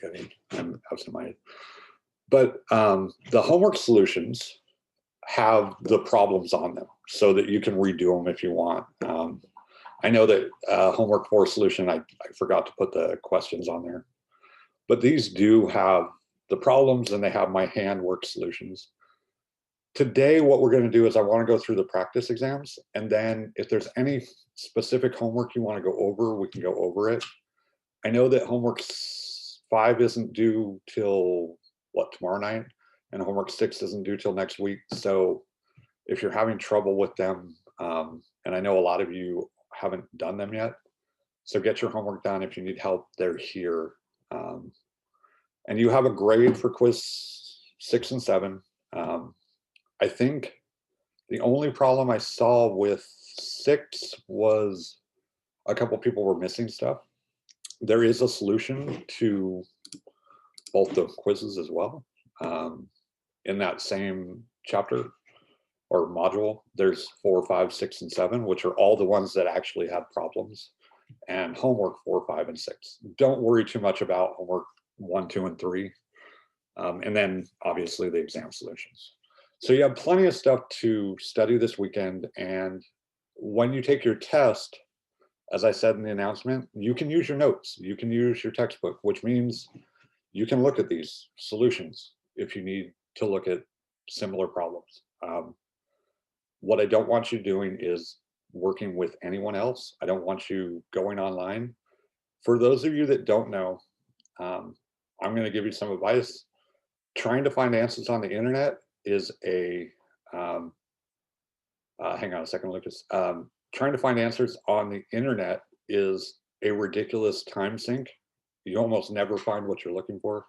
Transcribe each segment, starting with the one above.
forgetting. I'm absent-minded. But the homework solutions have the problems on them so that you can redo them if you want. I know that homework 4 solution, I forgot to put the questions on there, but these do have the problems and they have my handwork solutions. Today, what we're going to do is I want to go through the practice exams, and then if there's any specific homework you want to go over, we can go over it. I know that homework 5 isn't due till tomorrow night, and homework 6 isn't due till next week. So if you're having trouble with them, and I know a lot of you haven't done them yet, so get your homework done. If you need help, they're here. And you have a grade for quiz 6 and 7. I think the only problem I saw with 6 was a couple people were missing stuff. There is a solution to both the quizzes as well. In that same chapter or module, there's 4, 5, 6, and 7, which are all the ones that actually have problems, and homework 4, 5, and 6. Don't worry too much about homework 1, 2, and 3. And then obviously the exam solutions. So you have plenty of stuff to study this weekend. And when you take your test, as I said in the announcement, you can use your notes. You can use your textbook, which means you can look at these solutions if you need to look at similar problems. What I don't want you doing is working with anyone else. I don't want you going online. For those of you that don't know, I'm going to give you some advice. Trying to find answers on the internet is a, hang on a second, Lucas. Trying to find answers on the internet is a ridiculous time sink. You almost never find what you're looking for.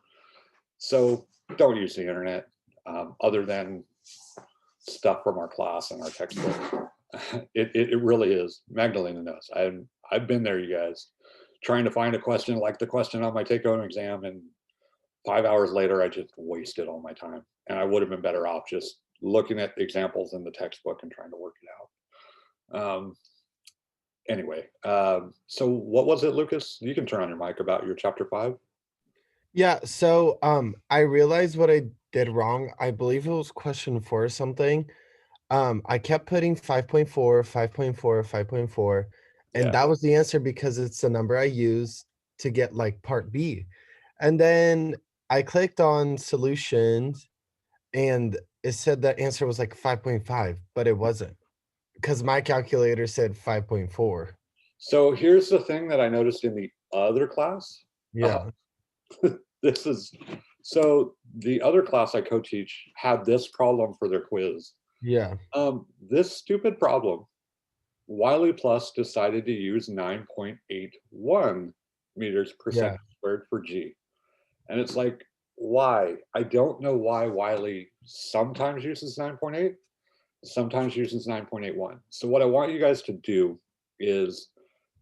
So don't use the internet other than stuff from our class and our textbook. It really is. Magdalena knows. I've been there, you guys, trying to find a question like the question on my take-home exam, and 5 hours later, I just wasted all my time. And I would have been better off just looking at examples in the textbook and trying to work it out. Anyway, so what was it, Lucas? You can turn on your mic about your chapter 5. Yeah, so I realized what I did wrong. I believe it was question 4 or something. I kept putting 5.4, 5.4, 5.4, and Yeah. that was the answer because it's the number I use to get like part B. And then I clicked on solutions and it said the answer was like 5.5, but it wasn't because my calculator said 5.4. So here's the thing that I noticed in the other class. Yeah. This is, so the other class I co-teach had this problem for their quiz. Yeah. This stupid problem, Wiley Plus decided to use 9.81 meters per second squared for G. And it's like, why? I don't know why Wiley sometimes uses 9.8, sometimes uses 9.81. So what I want you guys to do is,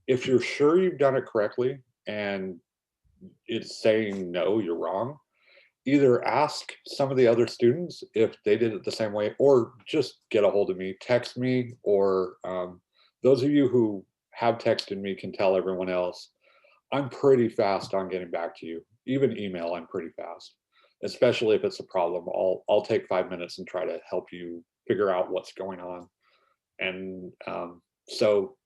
if you're sure you've done it correctly and it's saying no, you're wrong, either ask some of the other students if they did it the same way, or just get a hold of me, text me, or those of you who have texted me can tell everyone else. I'm pretty fast on getting back to you. Even email, I'm pretty fast, especially if it's a problem. I'll take 5 minutes and try to help you figure out what's going on. And so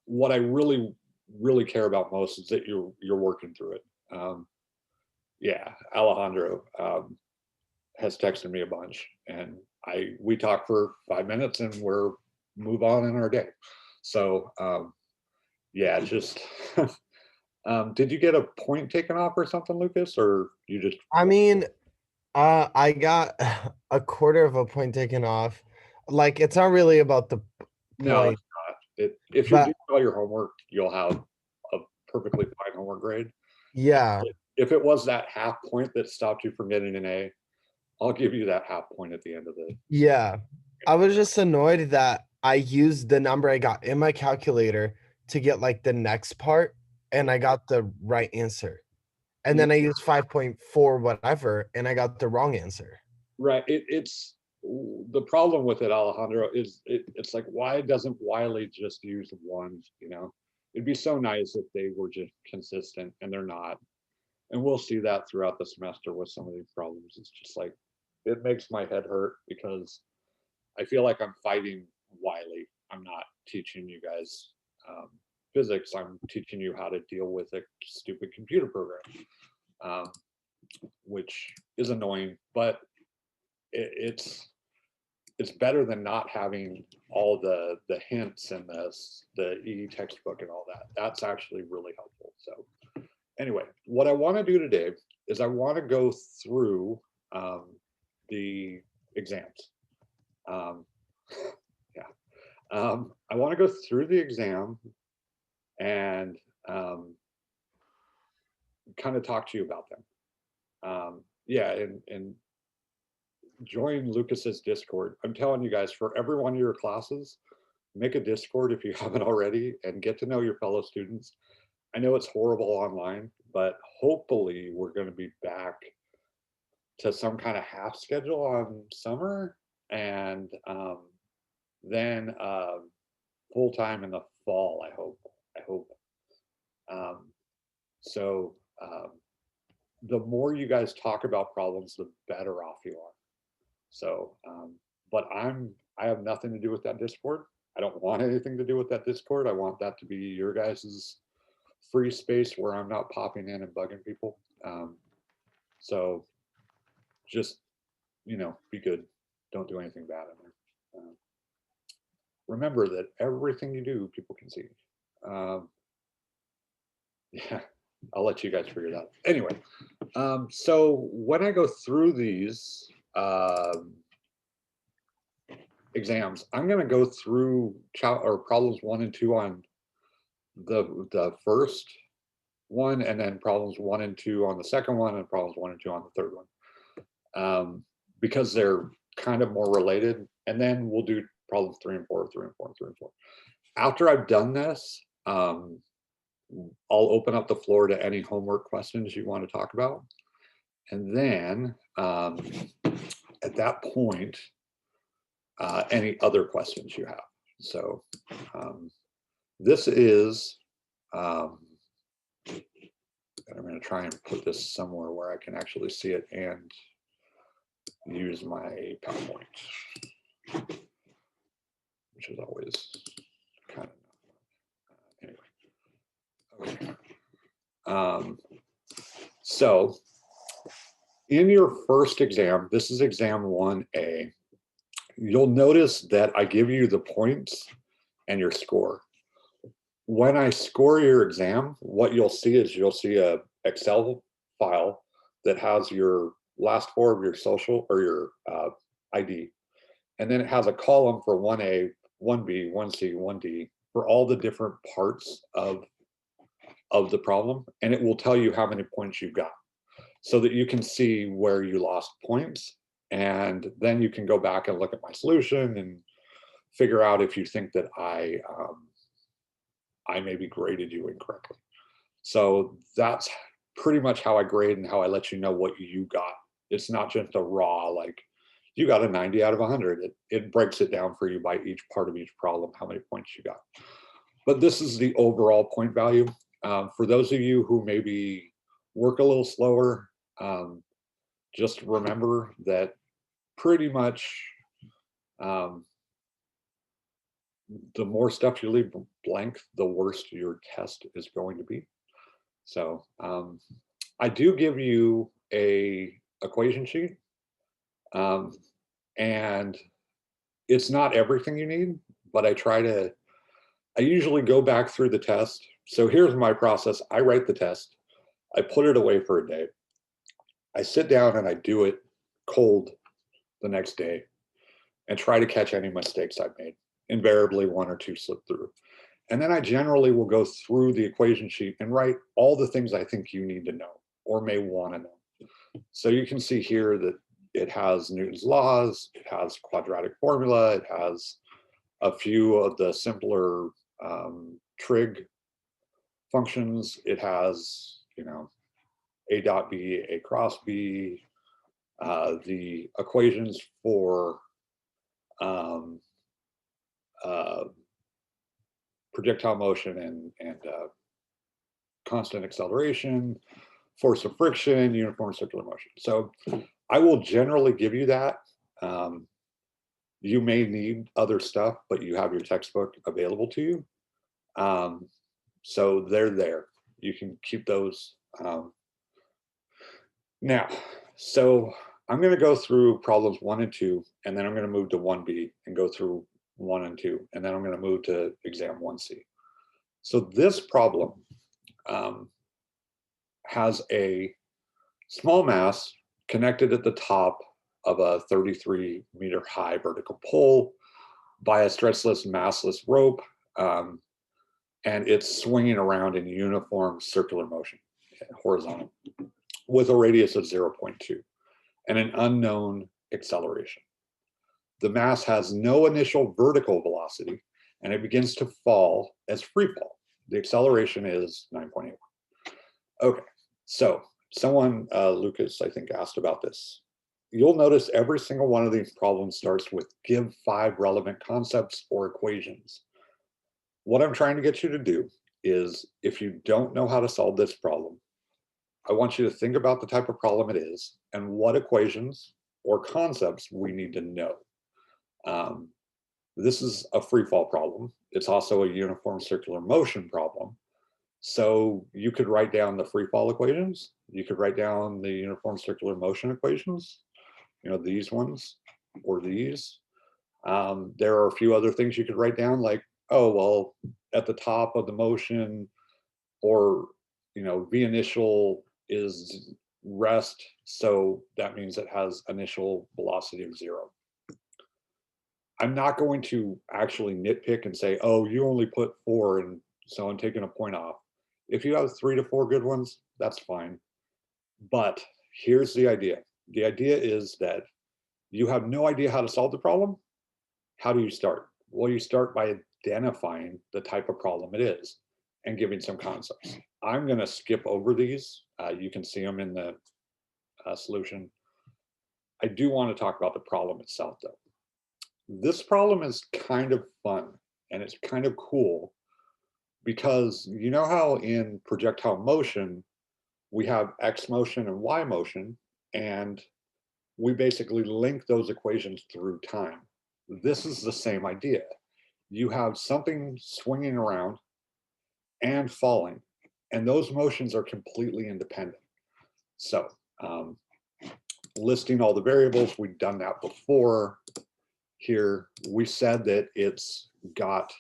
what I really, really care about most is that you're working through it. Yeah, Alejandro has texted me a bunch, and we talk for 5 minutes and we're move on in our day. So yeah, just did you get a point taken off or something, Lucas, or you just? I mean, I got a quarter of a point taken off. Like, it's not really about the No, point, it's not. If you're but doing all your homework, you'll have a perfectly fine homework grade. yeah. If it was that half point that stopped you from getting an A, I'll give you that half point at the end of the. Yeah. I was just annoyed that I used the number I got in my calculator to get like the next part and I got the right answer. And then I used 5.4 whatever and I got the wrong answer. Right. It's the problem with it, Alejandro, is it's like, why doesn't Wiley just use one? It'd be so nice if they were just consistent, and they're not. And we'll see that throughout the semester with some of these problems. It's just like, it makes my head hurt because I feel like I'm fighting Wiley. I'm not teaching you guys physics. I'm teaching you how to deal with a stupid computer program, which is annoying, but it's better than not having all the hints and the E textbook and all that. That's actually really helpful. So anyway, what I want to do today is I want to go through the exams. I want to go through the exam and kind of talk to you about them. Yeah, and join Lucas's Discord. I'm telling you guys, for every one of your classes, make a Discord if you haven't already and get to know your fellow students. I know it's horrible online, but hopefully we're going to be back to some kind of half schedule on summer, and then full time in the fall. I hope. So the more you guys talk about problems, the better off you are. So, but I have nothing to do with that Discord. I don't want anything to do with that Discord. I want that to be your guys's free space where I'm not popping in and bugging people. So just, be good. Don't do anything bad in there. Remember that everything you do, people can see. Yeah, I'll let you guys figure that out. Anyway, so when I go through these exams, I'm going to go through problems 1 and 2 on the first one, and then problems 1 and 2 on the second one, and problems 1 and 2 on the third one, because they're kind of more related. And then we'll do problems 3 and 4, 3 and 4, 3 and 4. After I've done this, I'll open up the floor to any homework questions you want to talk about. And then at that point, any other questions you have. So this is, and I'm going to try and put this somewhere where I can actually see it and use my PowerPoint, which is always kind of anyway. Okay. So in your first exam, this is exam 1A, you'll notice that I give you the points and your score. When I score your exam, what you'll see is you'll see a Excel file that has your last 4 of your social or your ID. And then it has a column for 1A, 1B, 1C, 1D for all the different parts of the problem. And it will tell you how many points you've got so that you can see where you lost points. And then you can go back and look at my solution and figure out if you think that I maybe graded you incorrectly. So that's pretty much how I grade and how I let you know what you got. It's not just a raw, like you got a 90 out of 100. It breaks it down for you by each part of each problem, how many points you got. But this is the overall point value. For those of you who maybe work a little slower, just remember that pretty much the more stuff you leave blank, the worse your test is going to be. So I do give you a equation sheet, and it's not everything you need, but I usually go back through the test. So here's my process. I write the test. I put it away for a day. I sit down and I do it cold the next day and try to catch any mistakes I've made. Invariably 1 or 2 slip through. And then I generally will go through the equation sheet and write all the things I think you need to know or may want to know. So you can see here that it has Newton's laws, it has quadratic formula, it has a few of the simpler trig functions. It has, A dot B, A cross B, the equations for projectile motion and constant acceleration, force of friction, uniform circular motion. So I will generally give you that. You may need other stuff, but you have your textbook available to you. So they're there. You can keep those. Now, so I'm going to go through problems 1 and 2, and then I'm going to move to 1B and go through 1 and 2, and then I'm going to move to exam 1C. So this problem has a small mass connected at the top of a 33-meter high vertical pole by a stretchless, massless rope, and it's swinging around in uniform circular motion, horizontal, with a radius of 0.2 and an unknown acceleration. The mass has no initial vertical velocity, and it begins to fall as free fall. The acceleration is 9.81. Okay, so someone, Lucas, I think, asked about this. You'll notice every single one of these problems starts with give 5 relevant concepts or equations. What I'm trying to get you to do is, if you don't know how to solve this problem, I want you to think about the type of problem it is and what equations or concepts we need to know. This is a free fall problem. It's also a uniform circular motion problem. So you could write down the free fall equations. You could write down the uniform circular motion equations, these ones or these. There are a few other things you could write down, like, oh, well, at the top of the motion, or, V initial is rest, so that means it has initial velocity of 0. I'm not going to actually nitpick and say, oh, you only put 4, and so I'm taking a point off. If you have 3 to 4 good ones, that's fine. But here's the idea. The idea is that you have no idea how to solve the problem. How do you start? Well, you start by identifying the type of problem it is and giving some concepts. I'm going to skip over these. You can see them in the solution. I do want to talk about the problem itself, though. This problem is kind of fun, and it's kind of cool, because you know how in projectile motion, we have X motion and Y motion, and we basically link those equations through time. This is the same idea. You have something swinging around and falling, and those motions are completely independent. So listing all the variables, we've done that before. Here, we said that it's got,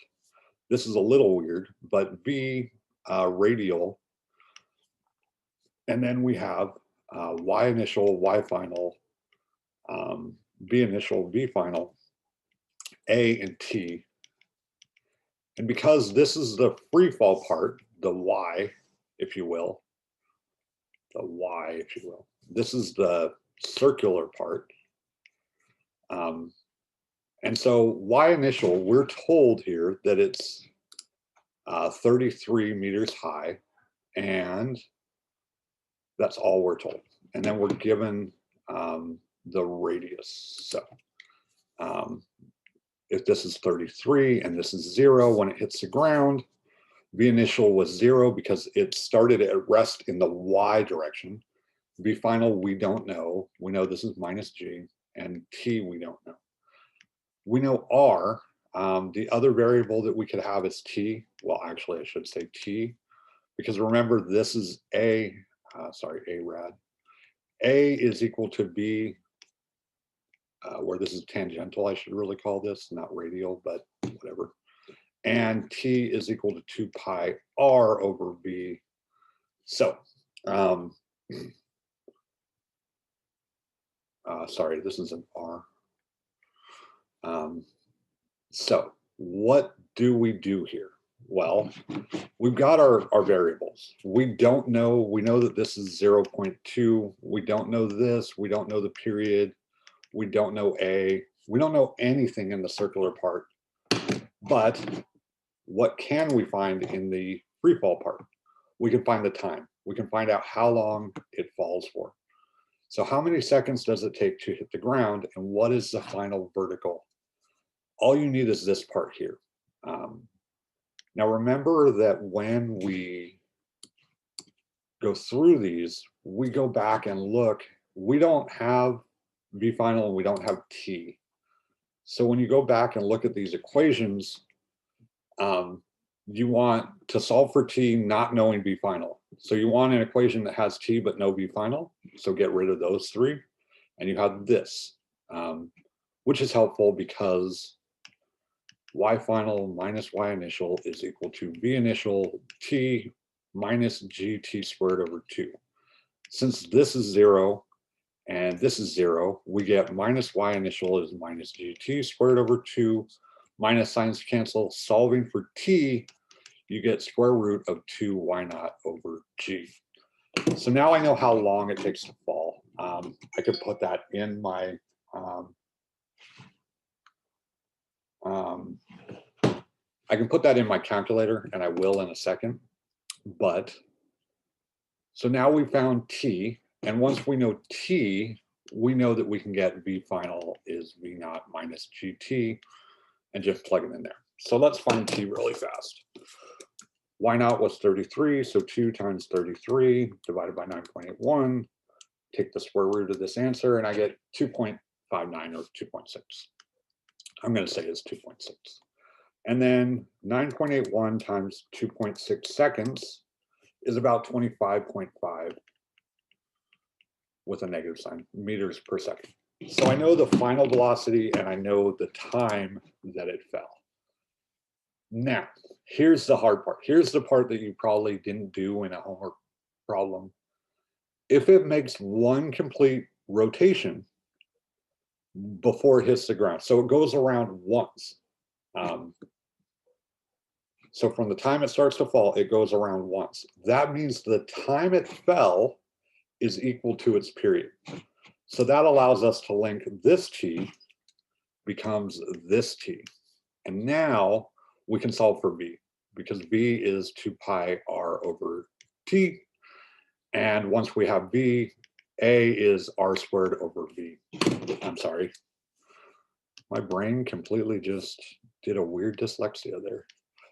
this is a little weird, but V radial, and then we have Y initial, Y final, V initial, V final, A and T. And because this is the free fall part, the Y, if you will, this is the circular part. And so Y initial, we're told here that it's 33 meters high, and that's all we're told. And then we're given the radius. So if this is 33 and this is 0 when it hits the ground, V initial was 0 because it started at rest in the Y direction. V final, we don't know. We know this is minus G, and T we don't know. We know R. The other variable that we could have is T. Well, actually, I should say T, because remember, this is A, A rad. A is equal to B, where this is tangential, I should really call this, not radial, but whatever. And T is equal to 2 pi R over B. So, sorry, this is an R. So what do we do here? Well, we've got our variables. We don't know, we know that this is 0.2. We don't know this, we don't know the period, we don't know A, we don't know anything in the circular part. But what can we find in the free fall part? We can find the time. We can find out how long it falls for. So how many seconds does it take to hit the ground, and what is the final vertical? All you need is this part here. Now remember that when we go through these, we go back and look, we don't have V final and we don't have T. So when you go back and look at these equations, you want to solve for T not knowing V final. So you want an equation that has T but no V final. So get rid of those three. And you have this, which is helpful because Y final minus Y initial is equal to V initial T minus GT squared over 2. Since this is 0 and this is 0, we get minus Y initial is minus GT squared over 2, minus signs cancel. Solving for T, you get square root of 2 Y naught over G. So now I know how long it takes to fall. I could put that in my, I can put that in my calculator, and I will in a second. But, so now we found T, and once we know T, we know that we can get V final is V naught minus GT, and just plug it in there. So let's find T really fast. Y naught was 33, so 2 times 33 divided by 9.81. Take the square root of this answer, and I get 2.59 or 2.6. I'm going to say it's 2.6. And then 9.81 times 2.6 seconds is about 25.5 with a negative sign, meters per second. So I know the final velocity and I know the time that it fell. Now, here's the hard part. Here's the part that you probably didn't do in a homework problem. If it makes one complete rotation before it hits the ground, so it goes around once. So from the time it starts to fall, it goes around once. That means the time it fell is equal to its period. So that allows us to link this T becomes this T. And now we can solve for V, because V is 2 pi R over T. And once we have V, A is R squared over V. I'm sorry. My brain completely just did a weird dyslexia there.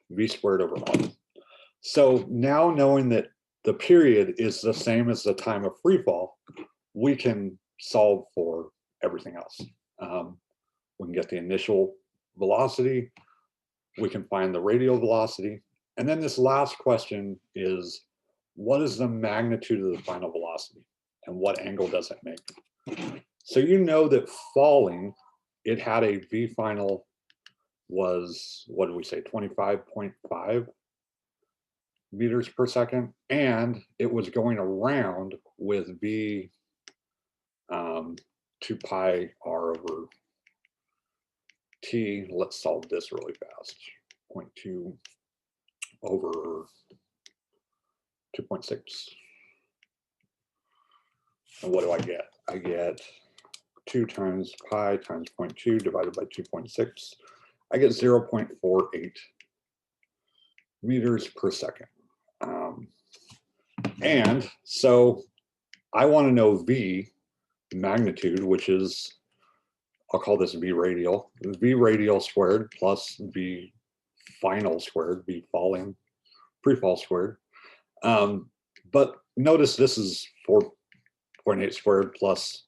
V squared over R. So now knowing that the period is the same as the time of free fall, we can solve for everything else. We can get the initial velocity, we can find the radial velocity, and then this last question is, what is the magnitude of the final velocity and what angle does it make? So you know that falling, it had a V final was, what did we say, 25.5 meters per second, and it was going around with V 2 pi R over T. Let's solve this really fast. 0.2 over 2.6. And what do I get? I get 2 times pi times 0.2 divided by 2.6. I get 0.48 meters per second. And so I want to know V magnitude, which is, I'll call this V radial. V radial squared plus V final squared, V falling, pre-fall squared. But notice this is 4.8 squared plus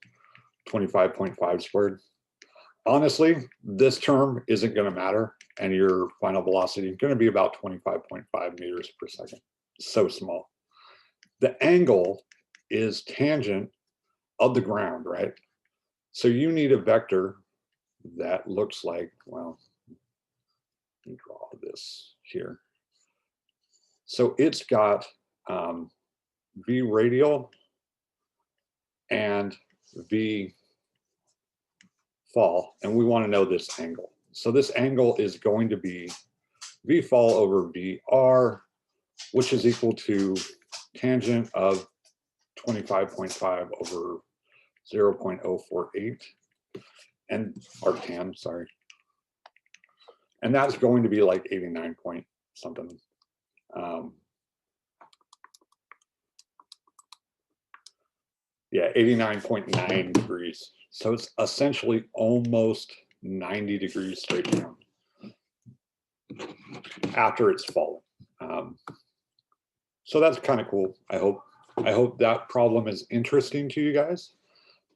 25.5 squared. Honestly, this term isn't going to matter, and your final velocity is going to be about 25.5 meters per second. So small. The angle is tangent of the ground, right? So you need a vector that looks like, well, let me draw this here. So it's got V radial and V fall, and we want to know this angle. So this angle is going to be V fall over VR, which is equal to tangent of 25.5 over 0.048, and arctan, sorry. And that's going to be like 89 point something. Yeah, 89.9 degrees. So it's essentially almost 90 degrees straight down after it's fallen. So that's kind of cool, I hope. I hope that problem is interesting to you guys.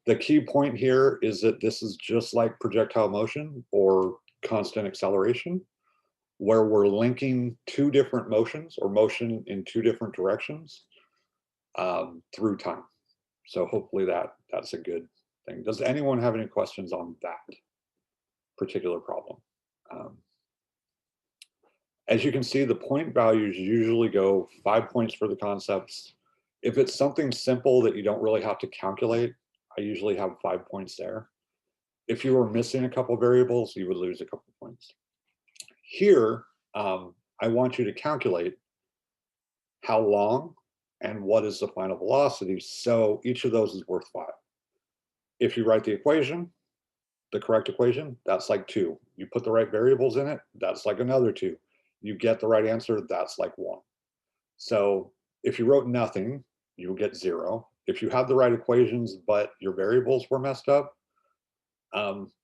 The key point here is that this is just like projectile motion or constant acceleration, where we're linking two different motions or motion in two different directions through time. So hopefully that's a good thing. Does anyone have any questions on that particular problem? As you can see, the point values usually go 5 points for the concepts. If it's something simple that you don't really have to calculate, I usually have 5 points there. If you were missing a couple variables, you would lose a couple points. Here, I want you to calculate how long and what is the final velocity. So each of those is worth 5. If you write the equation, the correct equation, that's like 2. You put the right variables in it, that's like another 2. You get the right answer, that's like 1. So if you wrote nothing, you'll get 0. If you have the right equations, but your variables were messed up,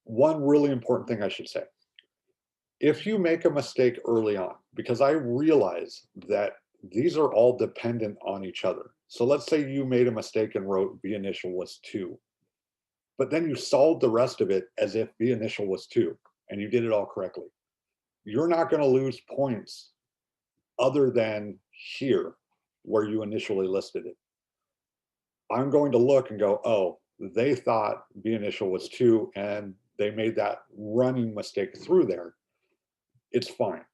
one really important thing I should say, if you make a mistake early on, because I realize that these are all dependent on each other. So let's say you made a mistake and wrote V initial was 2, but then you solved the rest of it as if V initial was 2, and you did it all correctly. You're not going to lose points other than here where you initially listed it. I'm going to look and go, oh, they thought V initial was 2 and they made that running mistake through there. It's fine.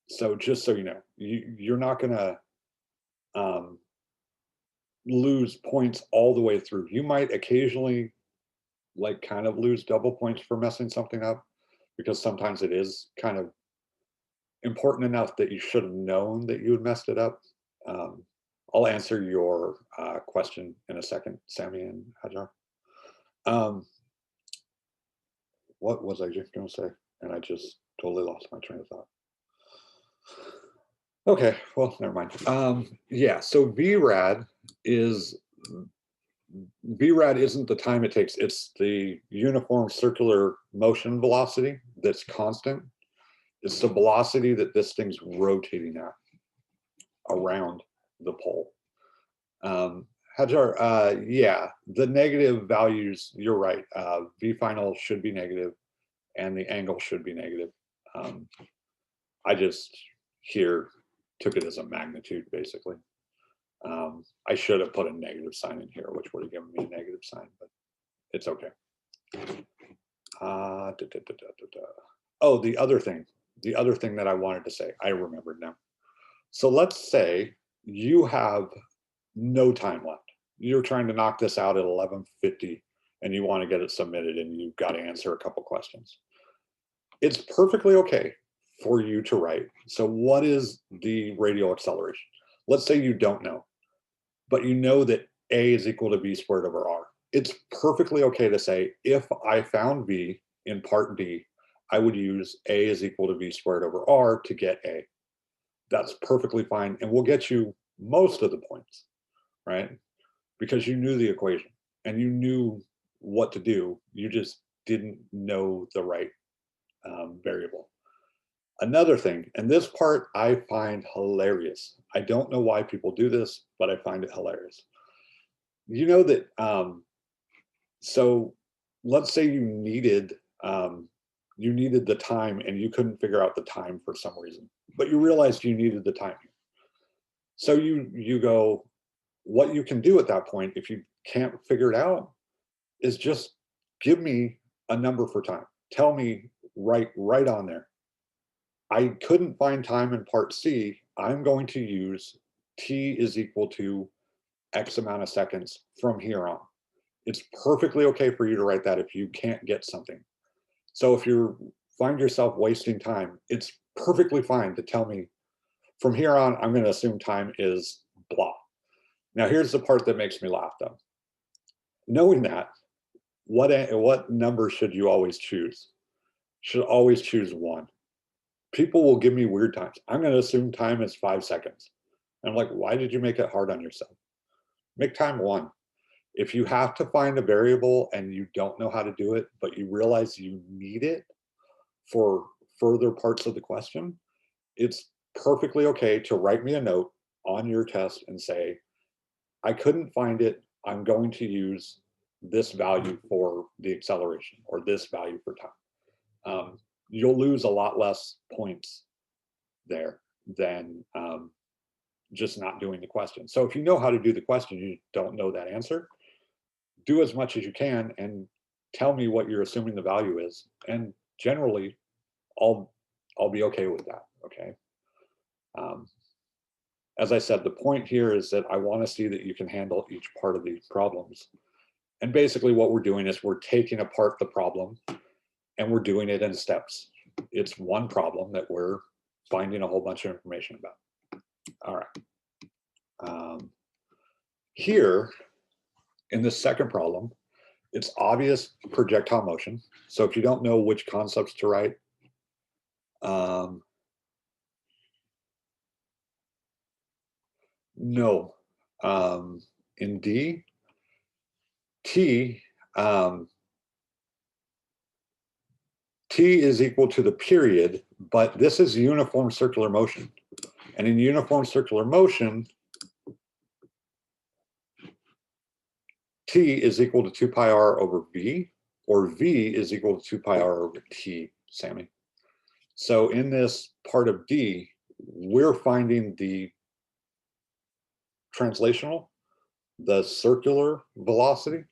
So just so you know, you're not going to lose points all the way through. You might occasionally like kind of lose double points for messing something up, because sometimes it is kind of important enough that you should have known that you had messed it up. I'll answer your question in a second, Sammy and Hajar. What was I just going to say? And I just totally lost my train of thought. Okay, well, never mind. Yeah, so VRAD isn't the time it takes, it's the uniform circular motion velocity that's constant. It's the velocity that this thing's rotating at around the pole. Hajar, yeah, the negative values, you're right. V final should be negative and the angle should be negative. I just here took it as a magnitude, basically. I should have put a negative sign in here, which would have given me a negative sign, but it's okay. Oh, the other thing that I wanted to say, I remembered now. So let's say you have no time left. You're trying to knock this out at 11:50 and you want to get it submitted and you've got to answer a couple questions. It's perfectly okay for you to write, so what is the radial acceleration? Let's say you don't know, but you know that A is equal to V squared over R. It's perfectly okay to say, if I found V in part B, I would use A is equal to V squared over R to get A. That's perfectly fine, and will get you most of the points, right? Because you knew the equation and you knew what to do. You just didn't know the right variable. Another thing, and this part I find hilarious. I don't know why people do this, but I find it hilarious. You know that, so let's say you needed the time and you couldn't figure out the time for some reason, but you realized you needed the time. So you go, what you can do at that point, if you can't figure it out, is just give me a number for time. Tell me right on there. I couldn't find time in part C. I'm going to use T is equal to X amount of seconds from here on. It's perfectly okay for you to write that if you can't get something. So if you find yourself wasting time, it's perfectly fine to tell me from here on, I'm going to assume time is blah. Now here's the part that makes me laugh though. Knowing that, what number should you always choose? Should always choose 1. People will give me weird times. I'm going to assume time is 5 seconds. And I'm like, why did you make it hard on yourself? Make time 1. If you have to find a variable and you don't know how to do it, but you realize you need it for further parts of the question, it's perfectly okay to write me a note on your test and say, I couldn't find it, I'm going to use this value for the acceleration or this value for time. You'll lose a lot less points there than just not doing the question. So if you know how to do the question, you don't know that answer, do as much as you can and tell me what you're assuming the value is. And generally, I'll be okay with that, okay? As I said, the point here is that I want to see that you can handle each part of these problems. And basically what we're doing is we're taking apart the problem and we're doing it in steps. It's one problem that we're finding a whole bunch of information about. All right. Here, in the second problem, it's obvious projectile motion. So if you don't know which concepts to write, no. In D, T is equal to the period, but this is uniform circular motion. And in uniform circular motion, T is equal to 2 pi r over V, or V is equal to 2 pi r over T, Sammy. So in this part of D, we're finding the translational, the circular velocity,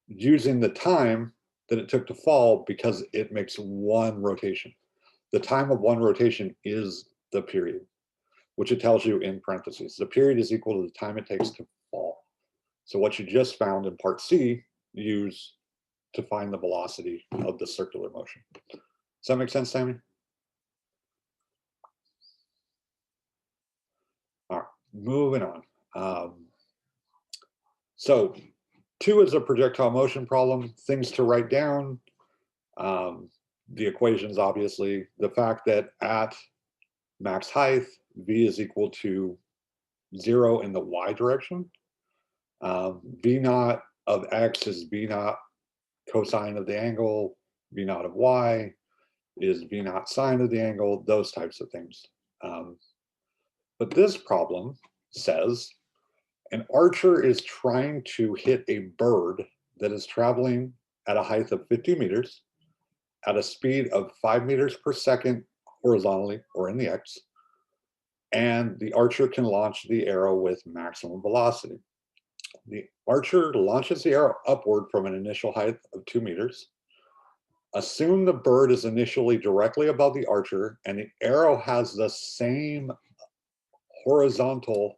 using the time that it took to fall because it makes one rotation. The time of one rotation is the period, which it tells you in parentheses. The period is equal to the time it takes to fall. So what you just found in part C, use to find the velocity of the circular motion. Does that make sense, Sammy? All right, moving on. So 2 is a projectile motion problem, things to write down. The equations, obviously, the fact that at max height, V is equal to 0 in the Y direction. V naught of X is V naught cosine of the angle, V naught of Y is V naught sine of the angle, those types of things. But this problem says an archer is trying to hit a bird that is traveling at a height of 50 meters at a speed of 5 meters per second horizontally or in the X, and the archer can launch the arrow with maximum velocity. The archer launches the arrow upward from an initial height of 2 meters. Assume the bird is initially directly above the archer and the arrow has the same horizontal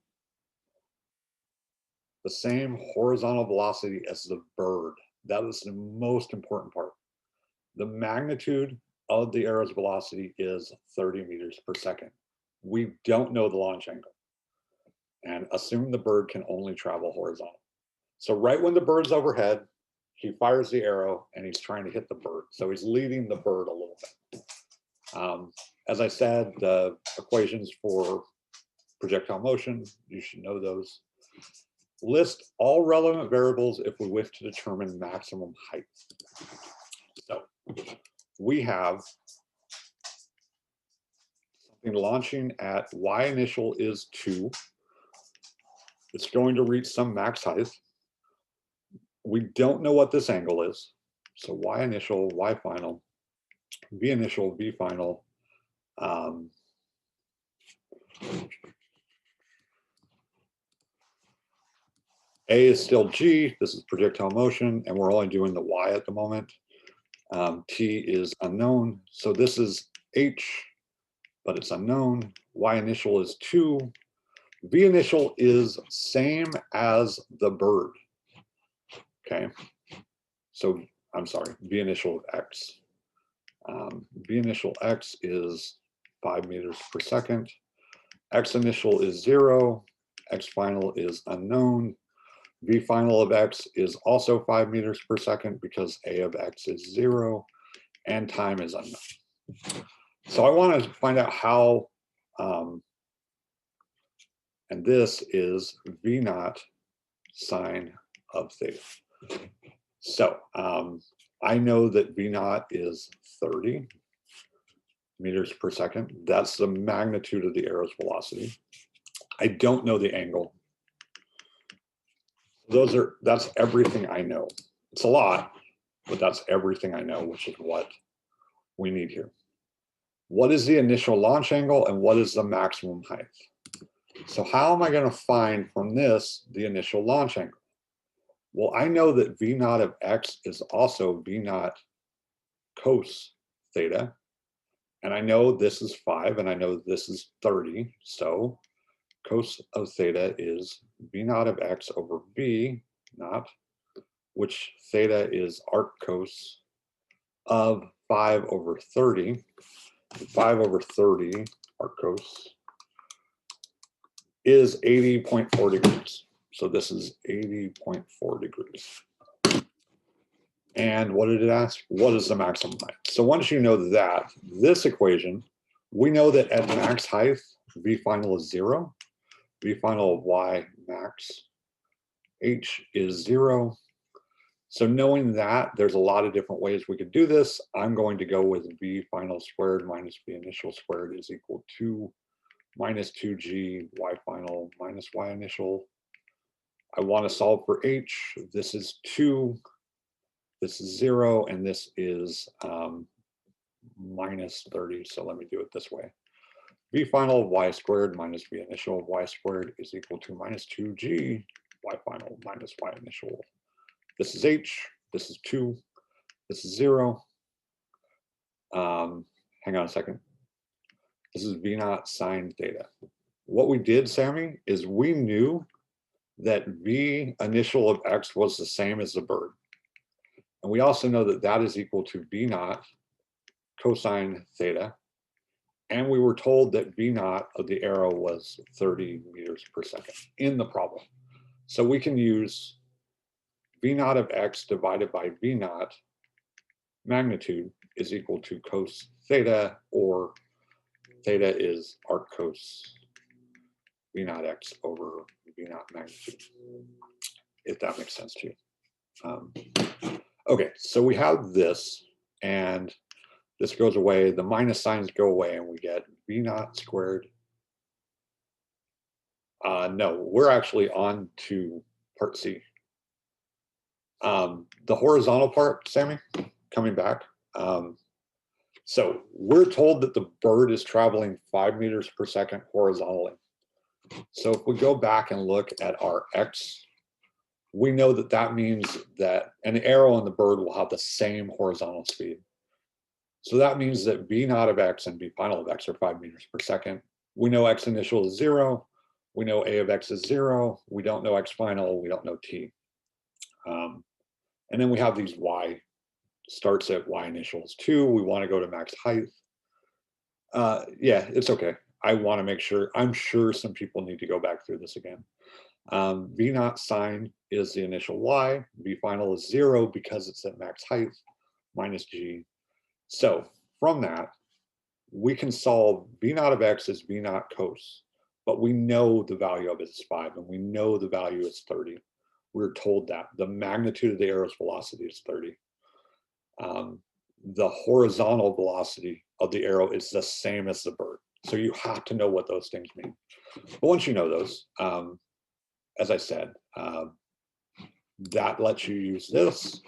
velocity as the bird. That is the most important part. The magnitude of the arrow's velocity is 30 meters per second. We don't know the launch angle. And assume the bird can only travel horizontal. So right when the bird's overhead, he fires the arrow and he's trying to hit the bird. So he's leading the bird a little bit. As I said, the equations for projectile motion, you should know those. List all relevant variables if we wish to determine maximum height. So we have something launching at Y initial is 2. It's going to reach some max height. We don't know what this angle is. So Y initial, Y final, V initial, V final. A is still G, this is projectile motion, and we're only doing the Y at the moment. T is unknown, so this is H, but it's unknown. Y initial is 2. V initial is same as the bird. Okay, so I'm sorry, V initial of X. V initial X is 5 meters per second. X initial is 0. X final is unknown. V final of X is also 5 meters per second because A of X is 0 and time is unknown. So I want to find out how, and this is V naught sine of theta. So I know that V naught is 30. meters per second. That's the magnitude of the arrow's velocity. I don't know the angle. That's everything I know. It's a lot, but that's everything I know, which is what we need here. What is the initial launch angle and what is the maximum height? So how am I going to find from this the initial launch angle? Well, I know that V naught of x is also V naught cos theta. And I know this is 5 and I know this is 30. So cos of theta is V naught of x over V naught, which theta is arc cos of 5 over 30. 5 over 30 arc cos is 80.4 degrees. So this is 80.4 degrees. And what did it ask? What is the maximum height? So once you know that, this equation, we know that at max height, V final is 0. V final of y max h is 0. So knowing that, there's a lot of different ways we could do this. I'm going to go with V final squared minus V initial squared is equal to minus 2g y final minus y initial. I want to solve for h. This is 2. This is 0, and this is minus 30. So let me do it this way. V final of y squared minus V initial of y squared is equal to minus 2g y final minus y initial. This is h. This is 2. This is 0. Hang on a second. This is V naught sine theta. What we did, Sammy, is we knew that V initial of x was the same as the bird. And we also know that that is equal to V naught cosine theta. And we were told that V naught of the arrow was 30 meters per second in the problem. So we can use V naught of x divided by V naught magnitude is equal to cos theta, or theta is arc cos V naught x over V naught magnitude, if that makes sense to you. Okay, so we have this, and this goes away. The minus signs go away, and we get V naught squared. No, we're actually on to part C. The horizontal part, Sammy, coming back. So we're told that the bird is traveling 5 meters per second horizontally. So if we go back and look at our x, we know that that means that an arrow and the bird will have the same horizontal speed. So that means that V naught of x and V final of x are 5 meters per second. We know x initial is 0. We know a of x is 0. We don't know x final. We don't know t. And then we have these y. Starts at y initials 2. We want to go to max height. Yeah, it's okay. I want to make sure. I'm sure some people need to go back through this again. V naught sine is the initial y. V final is 0 because it's at max height, minus g. So from that, we can solve V naught of x is V naught cos, but we know the value of it is 5, and we know the value is 30. We're told that the magnitude of the arrow's velocity is 30. The horizontal velocity of the arrow is the same as the bird. So you have to know what those things mean. But once you know those, as I said, that lets you use this,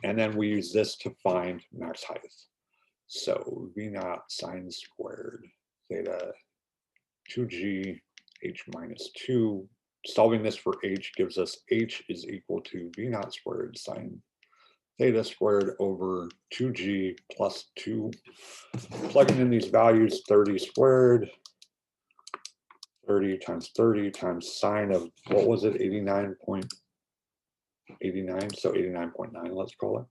and then we use this to find max height. So V naught sine squared theta 2g h minus 2. Solving this for h gives us h is equal to V naught squared sine theta squared over 2g plus 2. Plugging in these values, 30 squared, 30 times sine of, what was it, 89.89, so 89.9, let's call it.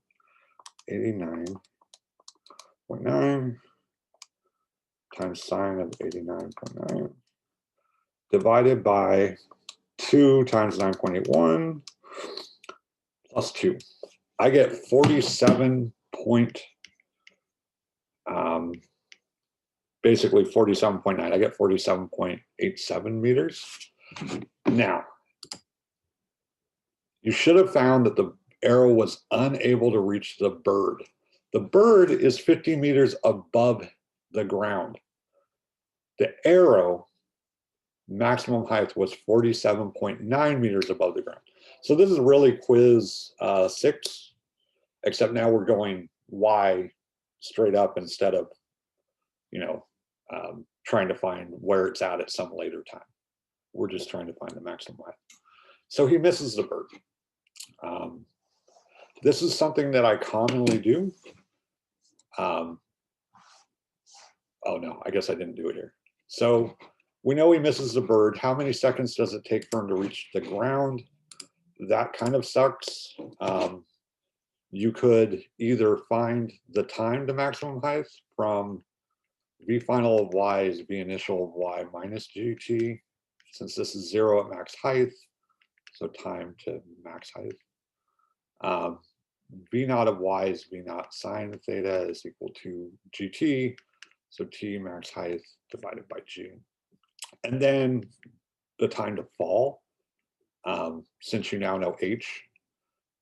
89.9 times sine of 89.9 divided by 2 times 9.81 plus 2. I get 47 basically 47.9. I get 47.87 meters. Now, you should have found that the arrow was unable to reach the bird. The bird is 50 meters above the ground. The arrow maximum height was 47.9 meters above the ground. So this is really quiz 6, except now we're going Y straight up instead of, trying to find where it's at some later time. We're just trying to find the maximum height. So he misses the bird. This is something that I commonly do. Oh no, I guess I didn't do it here. So we know he misses the bird. How many seconds does it take for him to reach the ground? That kind of sucks. You could either find the time to maximum height from v final of y is v initial of y minus gt, since this is 0 at max height, so time to max height. V naught of y is v naught sine theta is equal to gt, so t max height divided by g. And then the time to fall, since you now know h,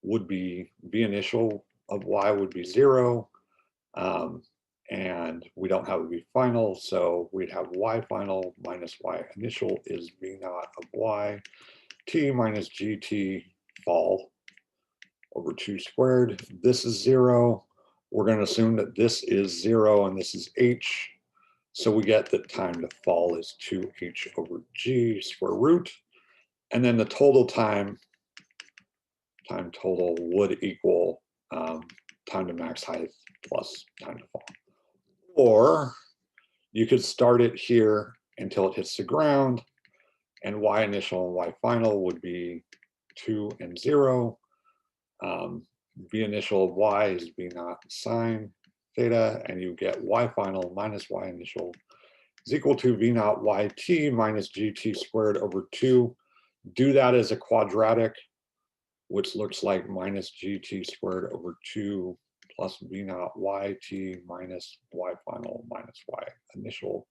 would be v initial of y would be 0, and we don't have a v final, so we'd have y final minus y initial is v naught of y, t minus gt fall over 2 squared. This is 0. We're going to assume that this is 0 and this is h. So we get that time to fall is 2h over g square root. And then the total time total would equal time to max height plus time to fall. Or you could start it here until it hits the ground, and y initial and y final would be 2 and 0. V initial of y is v naught sine theta, and you get y final minus y initial is equal to v naught yt minus gt squared over 2. Do that as a quadratic, which looks like minus gt squared over 2 plus v naught yt minus y final minus y initial.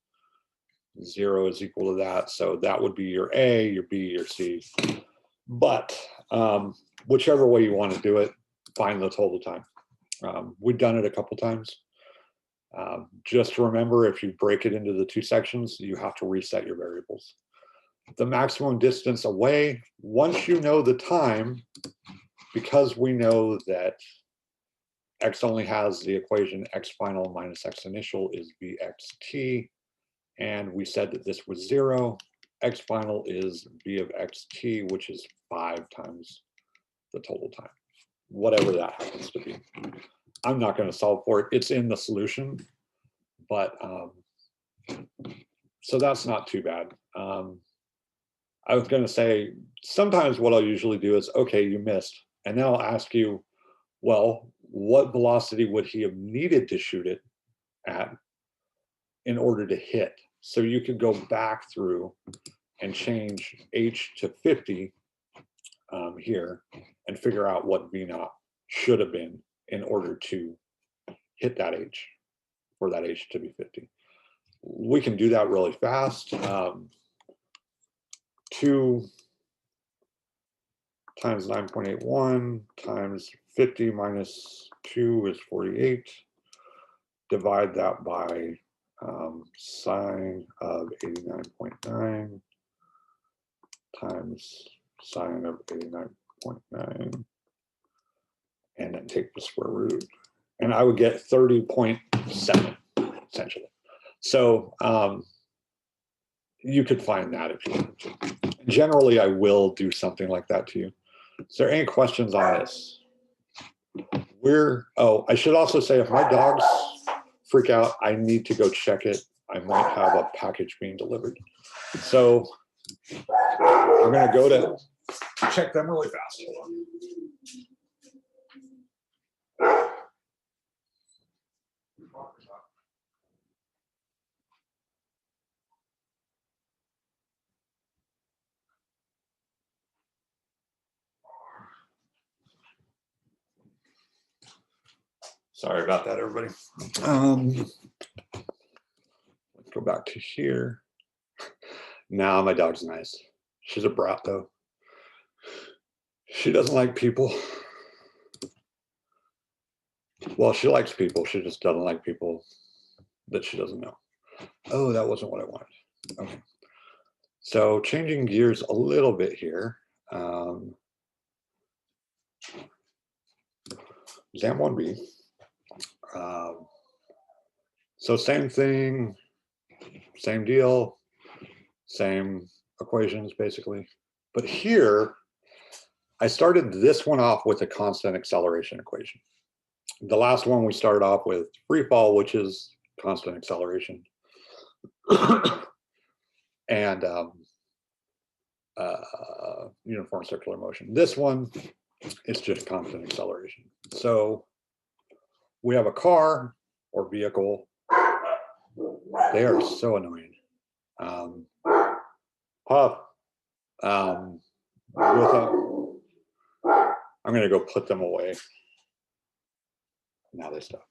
0 is equal to that. So that would be your A, your B, your C. But whichever way you want to do it, find the total time. We've done it a couple times. Just remember, if you break it into the 2 sections, you have to reset your variables. The maximum distance away, once you know the time, because we know that x only has the equation x final minus x initial is vxt, and we said that this was 0, x final is v of xt, which is 5 times the total time, whatever that happens to be. I'm not going to solve for it. It's in the solution, but so that's not too bad. I was going to say, sometimes what I'll usually do is, okay, you missed. And then I'll ask you, well, what velocity would he have needed to shoot it at in order to hit? So you could go back through and change h to 50 here and figure out what v naught should have been in order to hit that h, for that h to be 50. We can do that really fast. 2 times 9.81 times 50 minus 2 is 48. Divide that by sine of 89.9 times sine of 89.9, and then take the square root. And I would get 30.7, essentially. So you could find that if you wanted to. Generally, I will do something like that to you. Is there any questions on this? I should also say, if my dogs freak out, I need to go check it. I might have a package being delivered. So I'm going to go to check them really fast. Hold on. Sorry about that, everybody. Let's go back to here. Now my dog's nice. She's a brat, though. She doesn't like people. Well, she likes people. She just doesn't like people that she doesn't know. Oh, that wasn't what I wanted. Okay. So changing gears a little bit here. Exam 1B. So same thing, same deal, same equations basically. But here, I started this one off with a constant acceleration equation. The last one we started off with free fall, which is constant acceleration. And uniform circular motion. This one is just constant acceleration. So we have a car or vehicle. They are so annoying. Puff. I'm going to go put them away. Now they stop.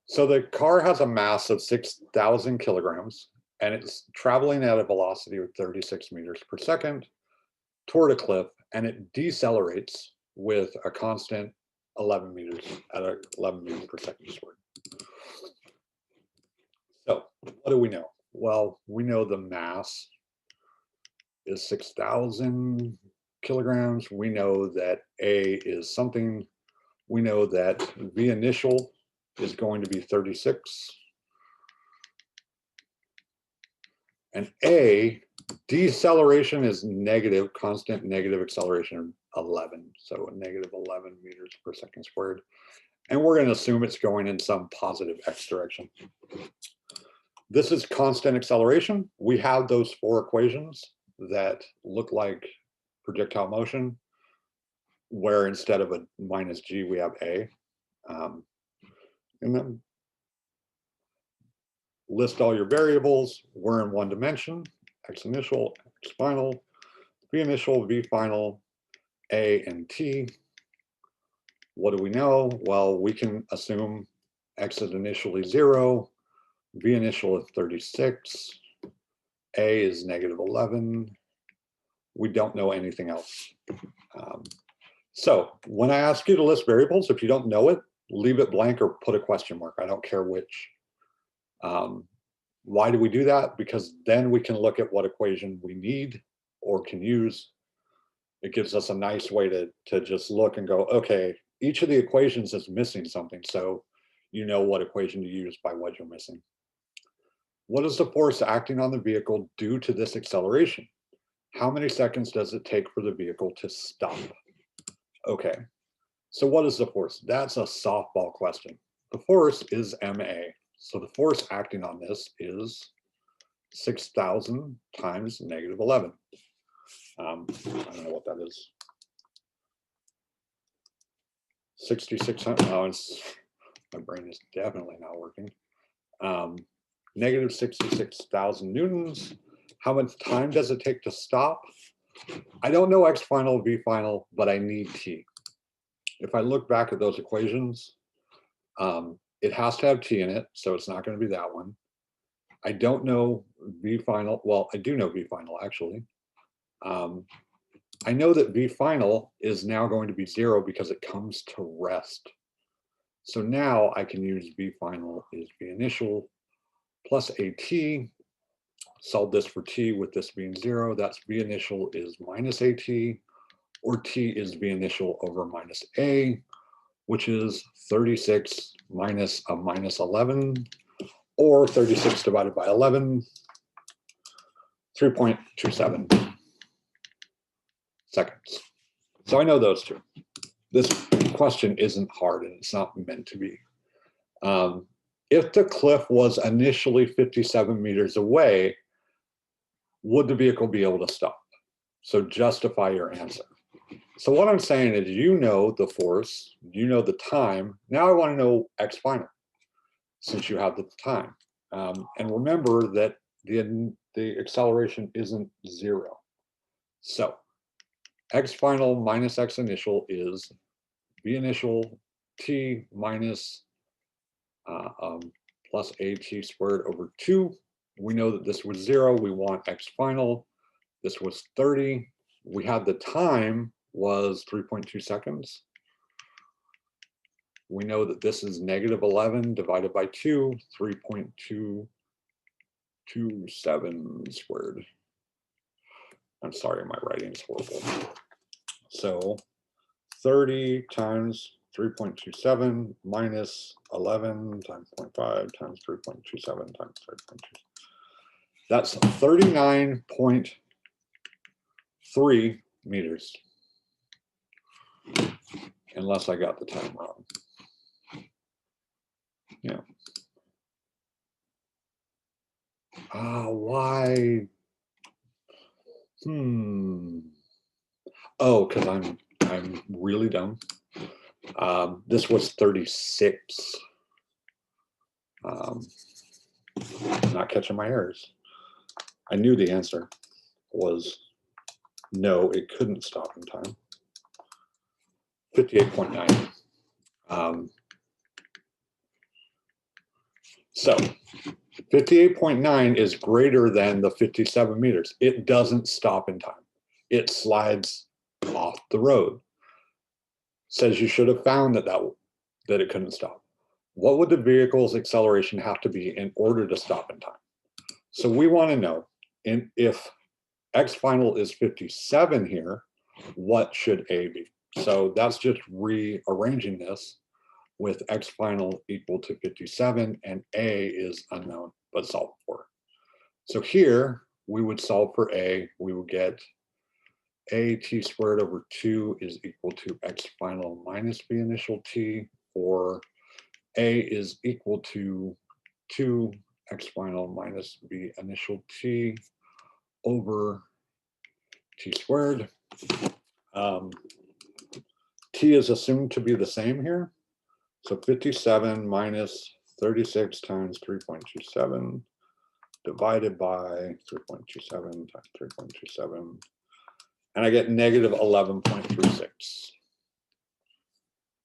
So the car has a mass of 6,000 kilograms, and it's traveling at a velocity of 36 meters per second toward a cliff, and it decelerates with a constant 11 meters at 11 meters per second squared. So what do we know? Well, we know the mass is 6,000 kilograms. We know that A is something. We know that V initial is going to be 36. And A, deceleration is negative, constant negative acceleration 11. So a negative 11 meters per second squared. And we're going to assume it's going in some positive X direction. This is constant acceleration. We have those four equations that look like projectile motion, where instead of a minus G, we have A. And then list all your variables. We're in one dimension, X initial, X final, V initial, V final, A and T. What do we know? Well, we can assume X is initially 0, V initial is 36, A is negative 11. We don't know anything else. So when I ask you to list variables, if you don't know it, leave it blank or put a question mark. I don't care which. Why do we do that? Because then we can look at what equation we need or can use. It gives us a nice way to just look and go, okay, each of the equations is missing something. So you know what equation to use by what you're missing. What is the force acting on the vehicle due to this acceleration? How many seconds does it take for the vehicle to stop? Okay, so what is the force? That's a softball question. The force is MA. So the force acting on this is 6,000 times negative 11. I don't know what that is. 6,600. Oh, my brain is definitely not working. Negative 66,000 newtons. How much time does it take to stop? I don't know X final, V final, but I need T. If I look back at those equations, it has to have T in it, so it's not going to be that one. I don't know V final. Well, I do know V final, actually. I know that V final is now going to be 0 because it comes to rest. So now I can use V final is V initial plus AT. Solve this for T with this being 0. That's V initial is minus AT, or T is V initial over minus A, which is 36 minus a minus 11, or 36 divided by 11, 3.27 seconds. So I know those two. This question isn't hard and it's not meant to be. If the cliff was initially 57 meters away, would the vehicle be able to stop? So justify your answer. So what I'm saying is, you know the force, you know the time. Now I want to know X final, since you have the time. And remember that the acceleration isn't 0. So X final minus X initial is V initial T minus plus AT squared over 2. We know that this was 0. We want X final. This was 30. We had the time was 3.2 seconds. we know that this is negative 11 divided by 2, 3.227 squared. I'm sorry, my writing's horrible. So 30 times 3.27 minus 11 times 0.5 times 3.27 times 3.2. That's 39.3 meters. Unless I got the time wrong. Yeah. Why? Oh, because I'm really dumb. This was 36. Not catching my errors. I knew the answer was no, it couldn't stop in time. 58.9. So 58.9 is greater than the 57 meters. It doesn't stop in time. It slides off the road. Says you should have found that it couldn't stop. What would the vehicle's acceleration have to be in order to stop in time? So we want to know if x final is 57 here, what should a be? So that's just rearranging this with x final equal to 57 and a is unknown but solved for. So here we would solve for a, we would get a t squared over 2 is equal to x final minus b initial t, or a is equal to 2 x final minus b initial t over t squared. T is assumed to be the same here. So 57 minus 36 times 3.27 divided by 3.27 times 3.27. And I get negative 11.36.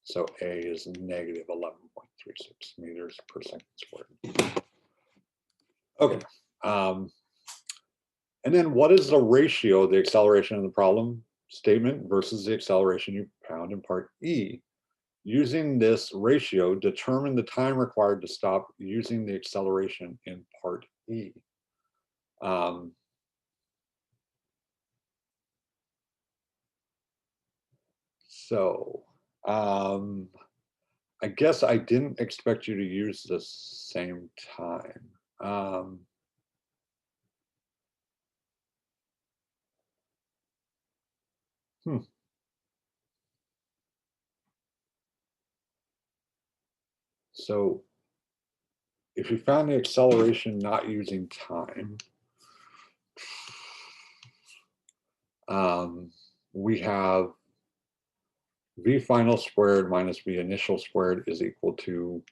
So A is negative 11.36 meters per second squared. Okay. And then what is the ratio of the acceleration in the problem statement versus the acceleration you found in part E? Using this ratio, determine the time required to stop using the acceleration in part E. I guess I didn't expect you to use the same time. So if you found the acceleration not using time, we have v final squared minus v initial squared is equal to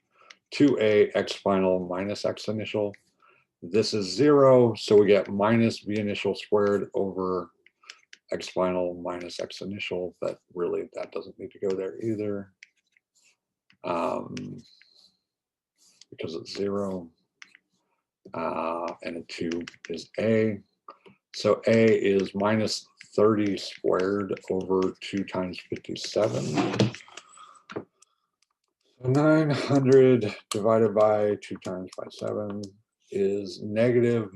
2a x final minus x initial. This is 0, so we get minus v initial squared over x final minus x initial. But really, that doesn't need to go there either, because it's 0, and a 2 is a. So a is minus 30 squared over 2 times 57. So 900 divided by 2 times by 7 is negative.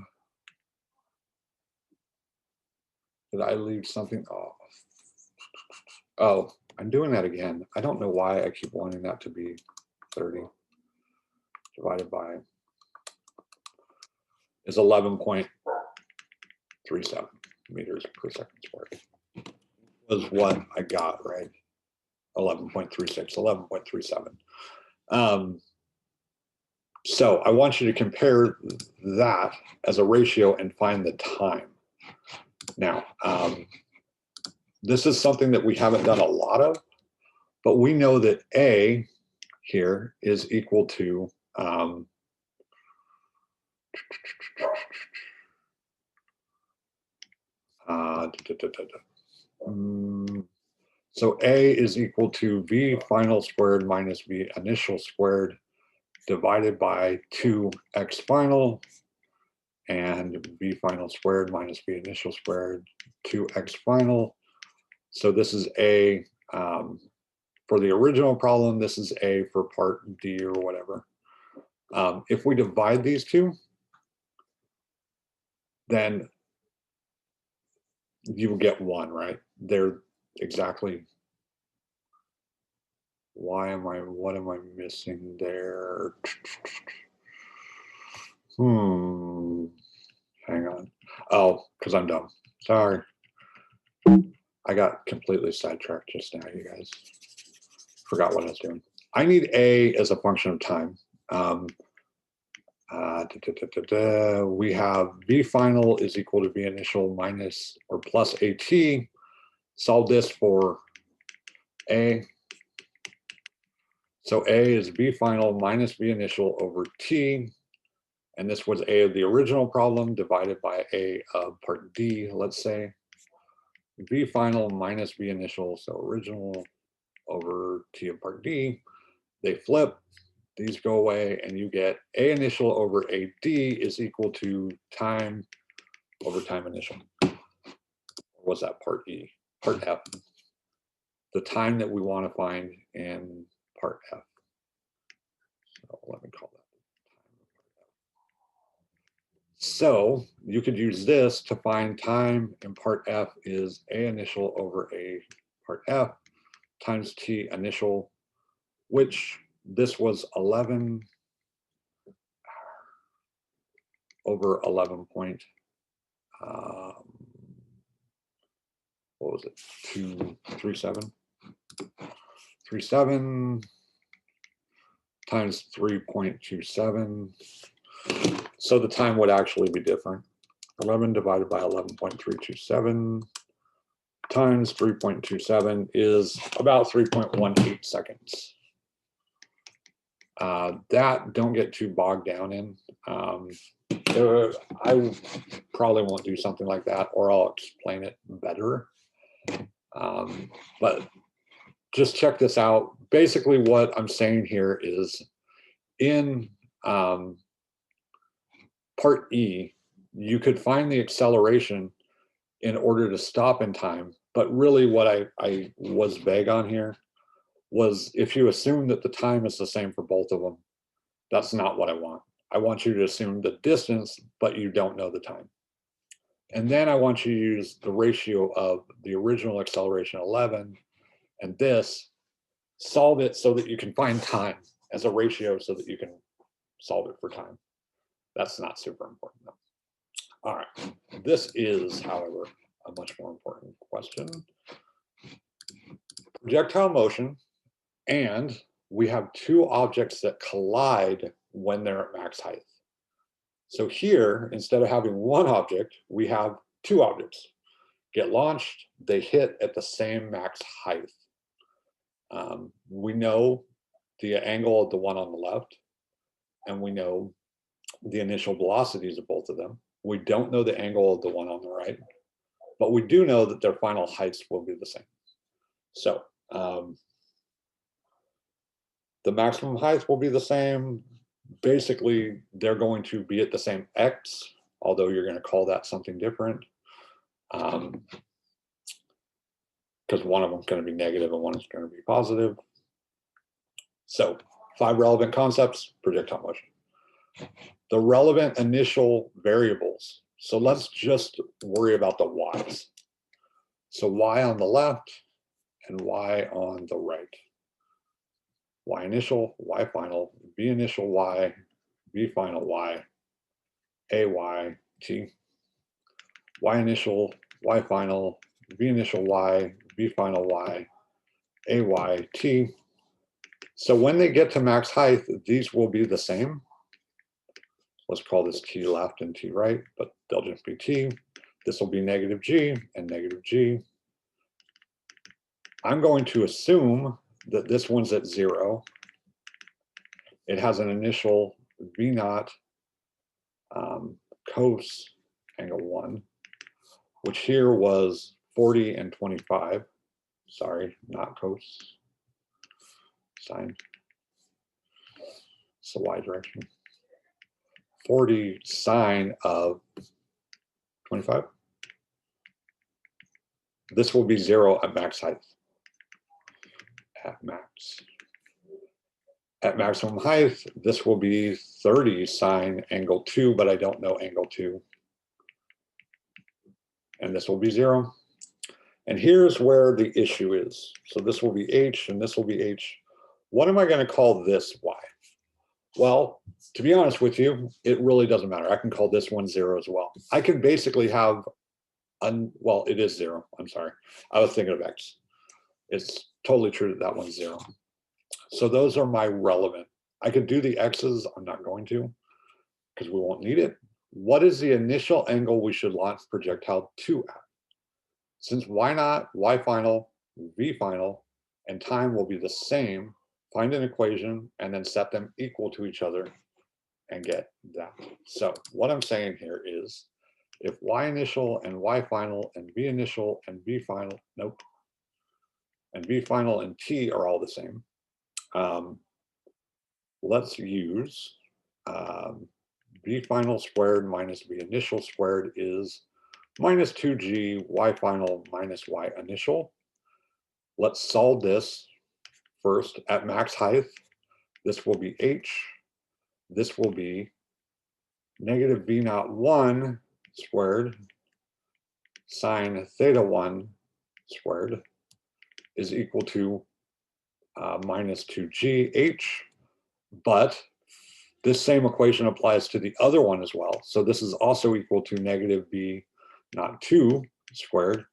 Did I leave something off? Oh, I'm doing that again. I don't know why I keep wanting that to be 30 divided by is 11.37 meters per second squared. Was what I got, right? 11.36, 11.37. So I want you to compare that as a ratio and find the time. Now, this is something that we haven't done a lot of, but we know that A here is equal to so A is equal to V final squared minus V initial squared divided by 2x final, and V final squared minus V initial squared, 2x final. So this is A For the original problem, this is A for part D or whatever. If we divide these two, then you will get 1, right? They're exactly. What am I missing there? Hang on. Oh, because I'm dumb. Sorry. I got completely sidetracked just now, you guys. Forgot what I was doing. I need A as a function of time. We have V final is equal to V initial minus or plus AT. Solve this for A. So A is V final minus V initial over T. And this was A of the original problem divided by A of part D, let's say. V final minus V initial, so original over T of part D. They flip, these go away, and you get A initial over AD is equal to time over time initial. Or was that part E? Part F. The time that we want to find in part F. So let me call that. So you could use this to find time in part F is A initial over A part F times T initial, which this was 11 over 11 point, what was it, 237? 37 times 3.27. So the time would actually be different. 11 divided by 11.327 times 3.27 is about 3.18 seconds. That don't get too bogged down in. I probably won't do something like that, or I'll explain it better. But just check this out. Basically what I'm saying here is in part E, you could find the acceleration in order to stop in time. But really what I was vague on here was if you assume that the time is the same for both of them, that's not what I want. I want you to assume the distance, but you don't know the time. And then I want you to use the ratio of the original acceleration 11 and this, solve it so that you can find time as a ratio so that you can solve it for time. That's not super important though. All right, this is, however, a much more important question. Projectile motion, and we have two objects that collide when they're at max height. So here, instead of having one object, we have two objects. Get launched, they hit at the same max height. We know the angle of the one on the left, and we know the initial velocities of both of them. We don't know the angle of the one on the right, but we do know that their final heights will be the same. So the maximum height will be the same. Basically, they're going to be at the same x, although you're going to call that something different. Because one of them is going to be negative and one is going to be positive. So 5 relevant concepts, projectile motion. The relevant initial variables. So let's just worry about the y's. So y on the left and y on the right. Y initial, y final, v initial y, v final y, a y, t. Y initial, y final, v initial y, v final y, a y, t. So when they get to max height, these will be the same. Let's call this t left and t right, but they'll just be t. This will be negative g and negative g. I'm going to assume that this one's at 0. It has an initial v naught cos angle 1, which here was 40 and 25. Sorry, not cos, sine. It's the y direction. 40 sine of 25. This will be 0 at max height. at max. At maximum height, this will be 30 sine angle 2, but I don't know angle 2. And this will be 0. And here's where the issue is. So this will be h, and this will be h. What am I going to call this y? Well, to be honest with you, it really doesn't matter. I can call this one 0 as well. I can basically have, well, it is 0. I'm sorry. I was thinking of x. It's totally true that that one's 0. So those are my relevant. I could do the x's. I'm not going to because we won't need it. What is the initial angle we should launch projectile 2 at? Since y naught, y final, v final, and time will be the same, find an equation and then set them equal to each other and get that. So what I'm saying here is if y initial and y final and v initial and v final, nope, and v final and t are all the same, let's use v final squared minus v initial squared is minus 2g y final minus y initial. Let's solve this first at max height. This will be h. This will be negative v naught 1 squared sine theta 1 squared is equal to minus 2g h. But this same equation applies to the other one as well. So this is also equal to negative v naught 2 squared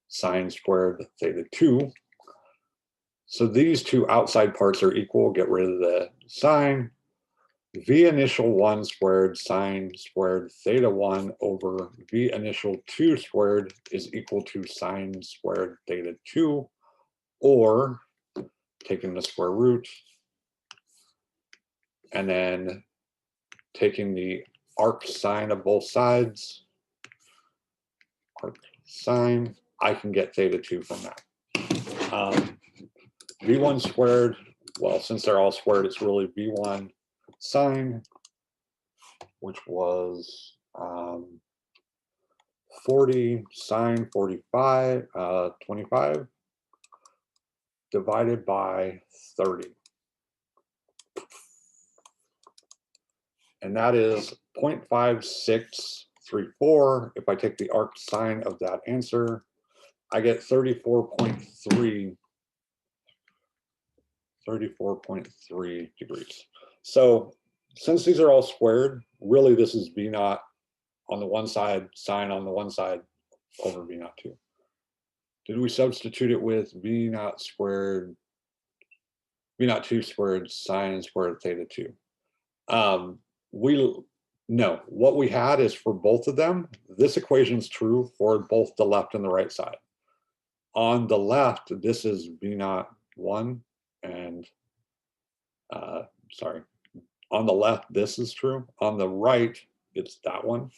sine squared theta 2. So these two outside parts are equal. Get rid of the sine. V initial 1 squared sine squared theta 1 over V initial 2 squared is equal to sine squared theta 2, or taking the square root and then taking the arc sine of both sides, arc sine, I can get theta 2 from that. V1 squared, well, since they're all squared, it's really V1 sine, which was 40 sine 45, 25 divided by 30. And that is 0.5634. If I take the arc sine of that answer, I get 34.3 degrees. So since these are all squared, really this is V naught on the one side, sine on the one side over V naught 2. Did we substitute it with V naught squared, V naught 2 squared sine squared theta 2? No, what we had is for both of them, this equation is true for both the left and the right side. On the left, this is V naught 1 and sorry, on the left, this is true. On the right, it's that one.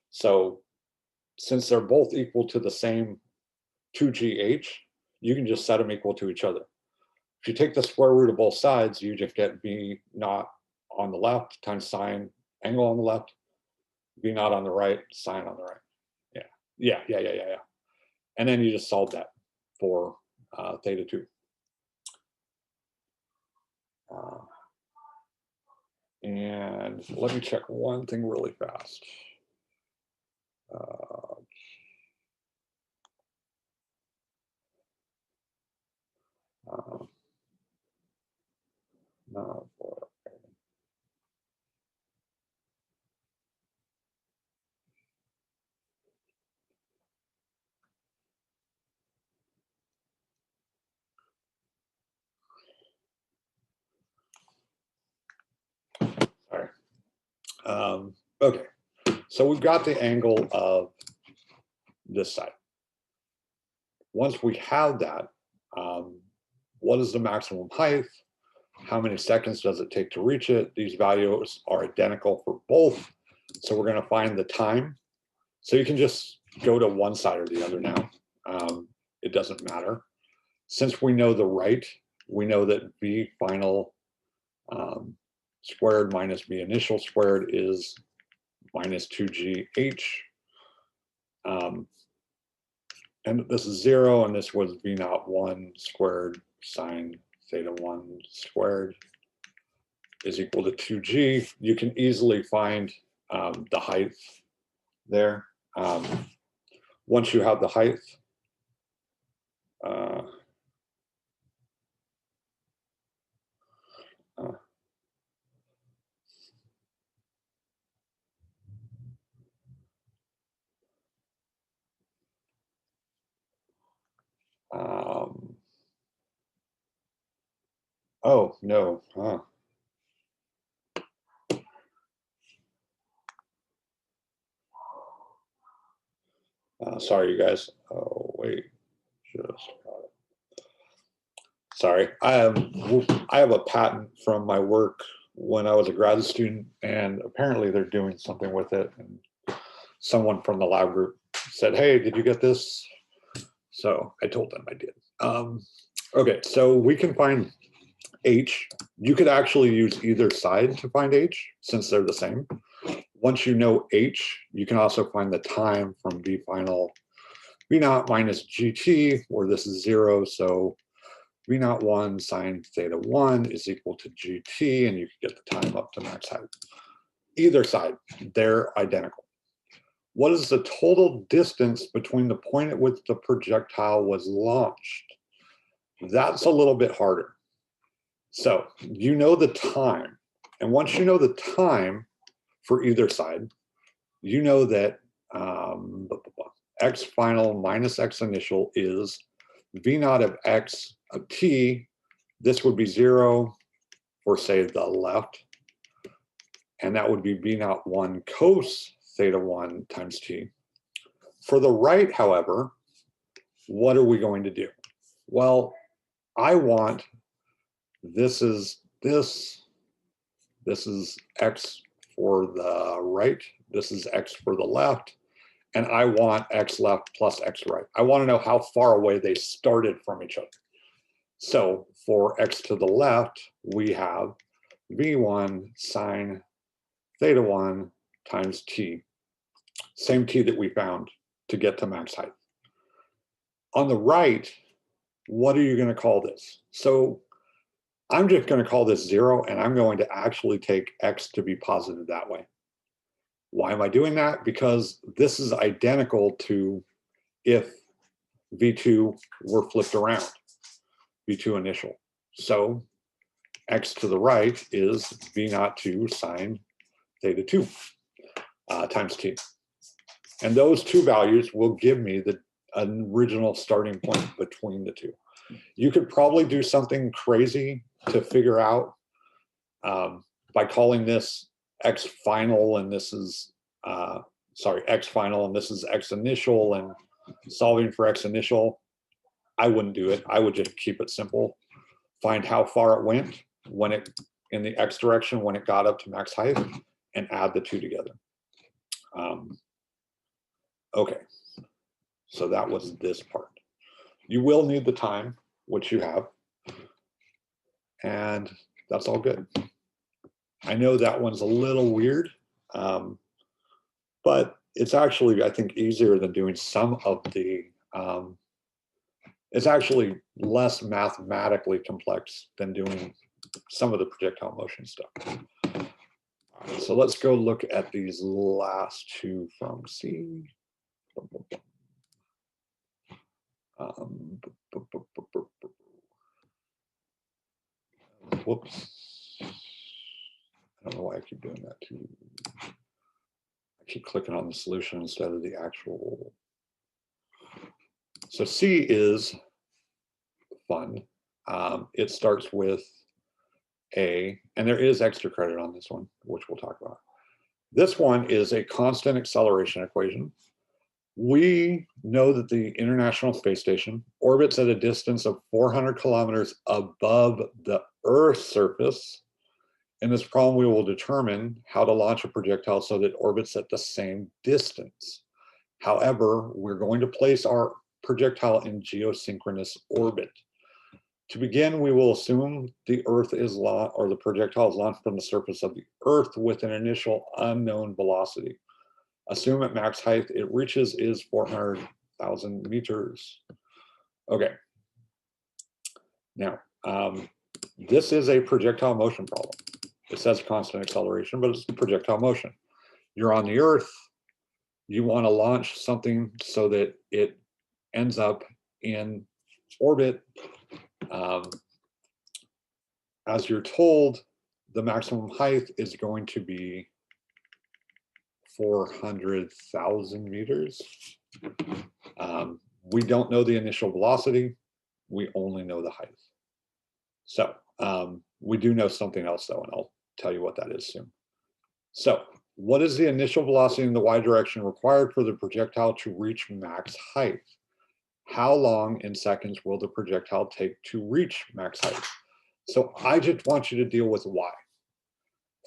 So since they're both equal to the same 2gh, you can just set them equal to each other. If you take the square root of both sides, you just get V naught on the left times sine angle on the left, V naught on the right, sine on the right. Yeah. And then you just solve that for theta 2. And let me check one thing really fast. No, sorry. Okay, so we've got the angle of this side. Once we have that, what is the maximum height? How many seconds does it take to reach it? These values are identical for both. So we're going to find the time. So you can just go to one side or the other now. It doesn't matter. Since we know the right, we know that V final squared minus V initial squared is minus 2gh. And this is 0, and this was V naught 1 squared sine theta 1 squared is equal to 2g. You can easily find the height there. Once you have the height, oh no, sorry, you guys. Oh wait, sorry. I have a patent from my work when I was a grad student, and apparently they're doing something with it. And someone from the lab group said, "Hey, did you get this?" So I told them I did. Okay, so we can find h. You could actually use either side to find h, since they're the same. Once you know h, you can also find the time from v final v naught minus gt, where this is 0. So v naught 1 sine theta 1 is equal to gt, and you can get the time up to max height. Either side, they're identical. What is the total distance between the point at which the projectile was launched? That's a little bit harder. So you know the time. And once you know the time for either side, you know that x final minus x initial is v naught of x of t. This would be 0 for, say, the left. And that would be v naught 1 cos theta 1 times t. For the right, however, what are we going to do? Well, I want, this is x for the right, this is x for the left, and I want x left plus x right. I want to know how far away they started from each other. So for x to the left, we have v1 sine theta 1 times t. Same t that we found to get to max height. On the right, what are you going to call this? So I'm just going to call this 0, and I'm going to actually take x to be positive that way. Why am I doing that? Because this is identical to if v2 were flipped around, v2 initial. So x to the right is v naught 2 sine theta 2 times t. And those two values will give me the original starting point between the two. You could probably do something crazy to figure out by calling this x final, and this is, x final, and this is x initial, and solving for x initial. I wouldn't do it. I would just keep it simple. Find how far it went when it, in the x direction, when it got up to max height, and add the two together. Okay, so that was this part. You will need the time, which you have, and that's all good. I know that one's a little weird, but it's actually, I think, easier than doing some of the, it's actually less mathematically complex than doing some of the projectile motion stuff. So let's go look at these last two from C. Whoops. I don't know why I keep doing that too. I keep clicking on the solution instead of the actual. So C is fun. It starts with A, and there is extra credit on this one, which we'll talk about. This one is a constant acceleration equation. We know that the International Space Station orbits at a distance of 400 kilometers above the Earth's surface. In this problem, we will determine how to launch a projectile so that it orbits at the same distance. However, we're going to place our projectile in geosynchronous orbit. To begin, we will assume the Earth is launched, or the projectile is launched from the surface of the Earth with an initial unknown velocity. Assume at max height it reaches is 400,000 meters. Okay. Now, This is a projectile motion problem. It says constant acceleration, but it's projectile motion. You're on the Earth. You want to launch something so that it ends up in orbit. As you're told, the maximum height is going to be 400,000 meters. We don't know the initial velocity. We only know the height. So we do know something else though, and I'll tell you what that is soon. So what is the initial velocity in the y direction required for the projectile to reach max height? How long in seconds will the projectile take to reach max height? So I just want you to deal with y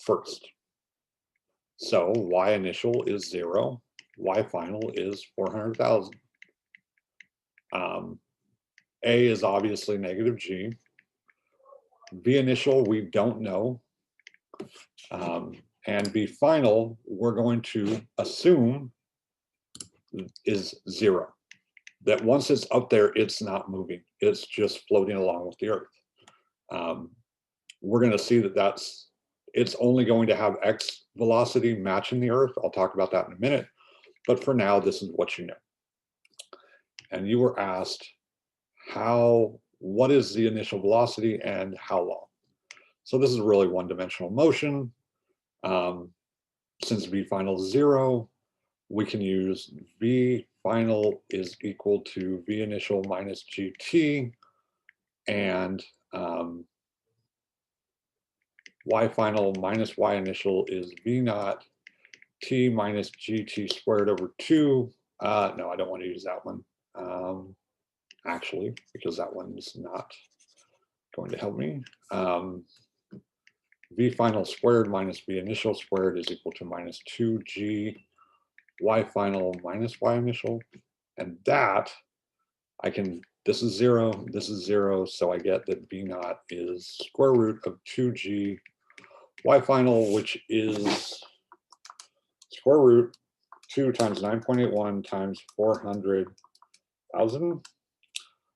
first. So y initial is 0, y final is 400,000. A is obviously negative g. B initial, we don't know. And B final, we're going to assume is 0. That once it's up there, it's not moving. It's just floating along with the Earth. We're going to see that it's only going to have x velocity matching the Earth. I'll talk about that in a minute. But for now, this is what you know. And you were asked, what is the initial velocity and how long? So this is really one-dimensional motion. Since V final is 0, we can use V final is equal to V initial minus GT, and Y final minus Y initial is V naught T minus GT squared over 2. No, I don't want to use that one, actually, because that one's not going to help me. V final squared minus V initial squared is equal to minus 2G Y final minus Y initial. And that this is 0, so I get that V naught is square root of 2G Y final, which is square root 2 times 9.81 times 400,000,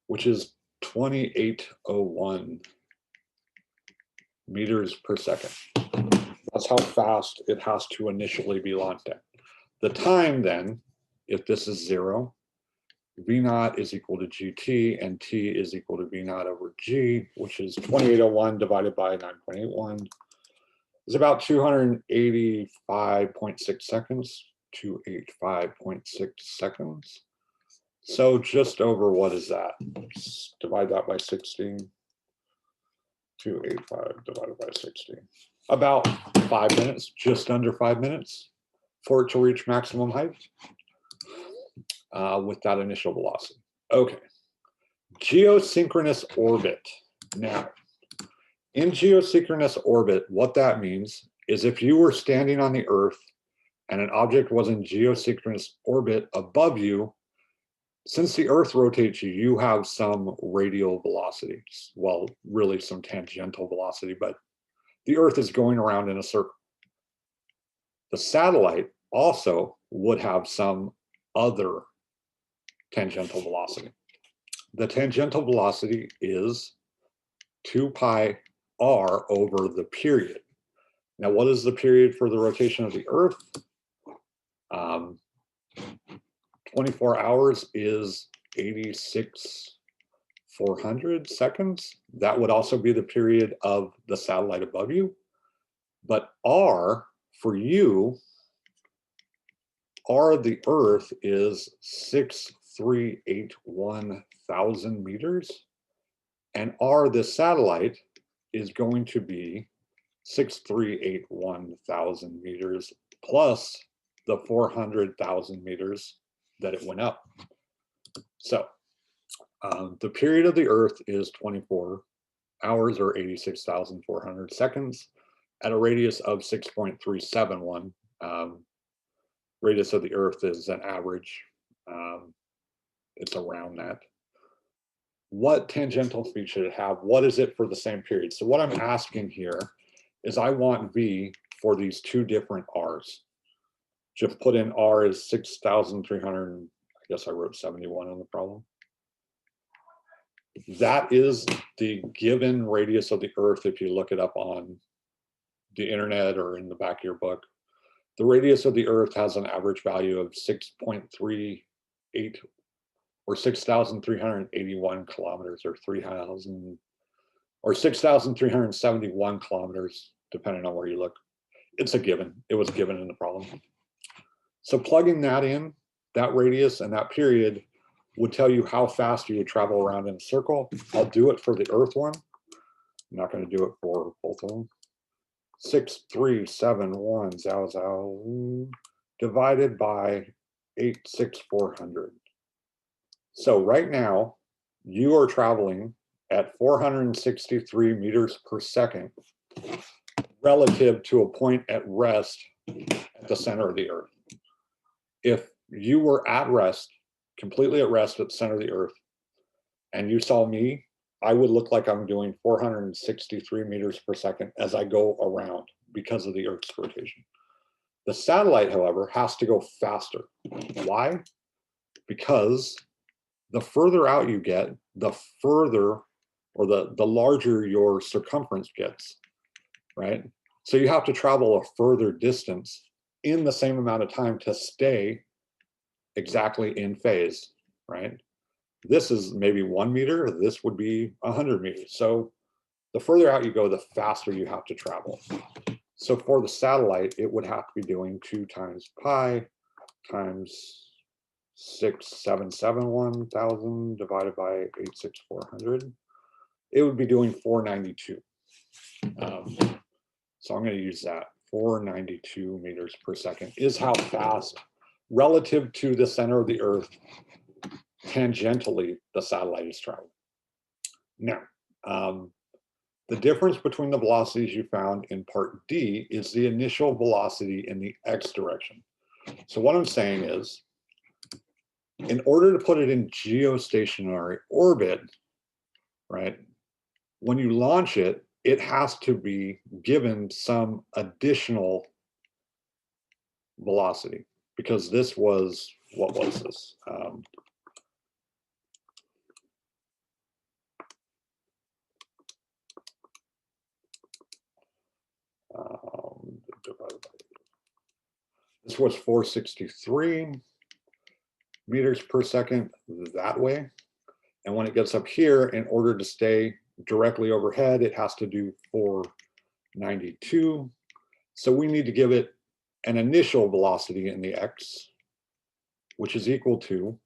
which is 2801 meters per second. That's how fast it has to initially be launched at. The time then, if this is 0, V naught is equal to GT and T is equal to V naught over G, which is 2801 divided by 9.81 is about 285.6 seconds, 285.6 seconds. So just over, what is that? Let's divide that by 16. 285 divided by 16. About 5 minutes, just under 5 minutes for it to reach maximum height with that initial velocity. Okay, geosynchronous orbit. Now, in geosynchronous orbit, what that means is if you were standing on the Earth and an object was in geosynchronous orbit above you, since the Earth rotates you, you have some radial velocity. Well, really some tangential velocity, but the Earth is going around in a circle. The satellite also would have some other tangential velocity. The tangential velocity is 2 pi r over the period. Now, what is the period for the rotation of the Earth? 24 hours is 86,400 seconds. That would also be the period of the satellite above you. But R for you, R of the Earth is 6,381,000 meters. And R the satellite is going to be 6,381,000 meters plus the 400,000 meters that it went up. So the period of the Earth is 24 hours or 86,400 seconds at a radius of 6.371. Radius of the Earth is an average. It's around that. What tangential speed should it have? What is it for the same period? So what I'm asking here is I want V for these two different R's. Just put in R is 6,300, I guess I wrote 71 on the problem. That is the given radius of the Earth if you look it up on the internet or in the back of your book. The radius of the Earth has an average value of 6.38 or 6,381 kilometers, or 3,000 or 6,371 kilometers, depending on where you look. It's a given. It was given in the problem. So plugging that in, that radius and that period would tell you how fast you would travel around in a circle. I'll do it for the Earth one. I'm not going to do it for both of them. 6,371 divided by 8,6,400. So right now, you are traveling at 463 meters per second relative to a point at rest at the center of the Earth. If you were at rest, completely at rest at the center of the Earth, and you saw me, I would look like I'm doing 463 meters per second as I go around because of the Earth's rotation. The satellite, however, has to go faster. Why? Because the further out you get, the further or the larger your circumference gets, right? So you have to travel a further distance in the same amount of time to stay exactly in phase, right? This is maybe 1 meter, this would be 100 meters. So the further out you go, the faster you have to travel. So for the satellite, it would have to be doing 2 times pi times 6,771,000 divided by 8,6,400. It would be doing 492. So I'm going to use that. 492 meters per second is how fast, relative to the center of the Earth, tangentially the satellite is traveling. Now, the difference between the velocities you found in part D is the initial velocity in the x direction. So what I'm saying is, in order to put it in geostationary orbit, right, when you launch it, it has to be given some additional velocity, because this was, what was this? This was 463 meters per second that way. And when it gets up here, in order to stay directly overhead, it has to do 492. So we need to give it an initial velocity in the x, which is equal to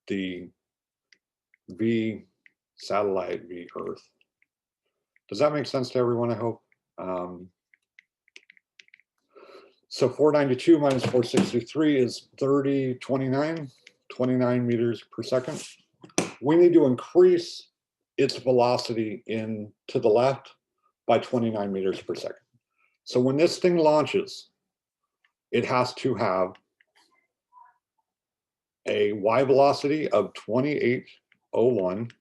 the v satellite v Earth. Does that make sense to everyone, I hope? So 492 minus 463 is 29 meters per second. We need to increase its velocity in to the left by 29 meters per second. So when this thing launches, it has to have a y velocity of 2801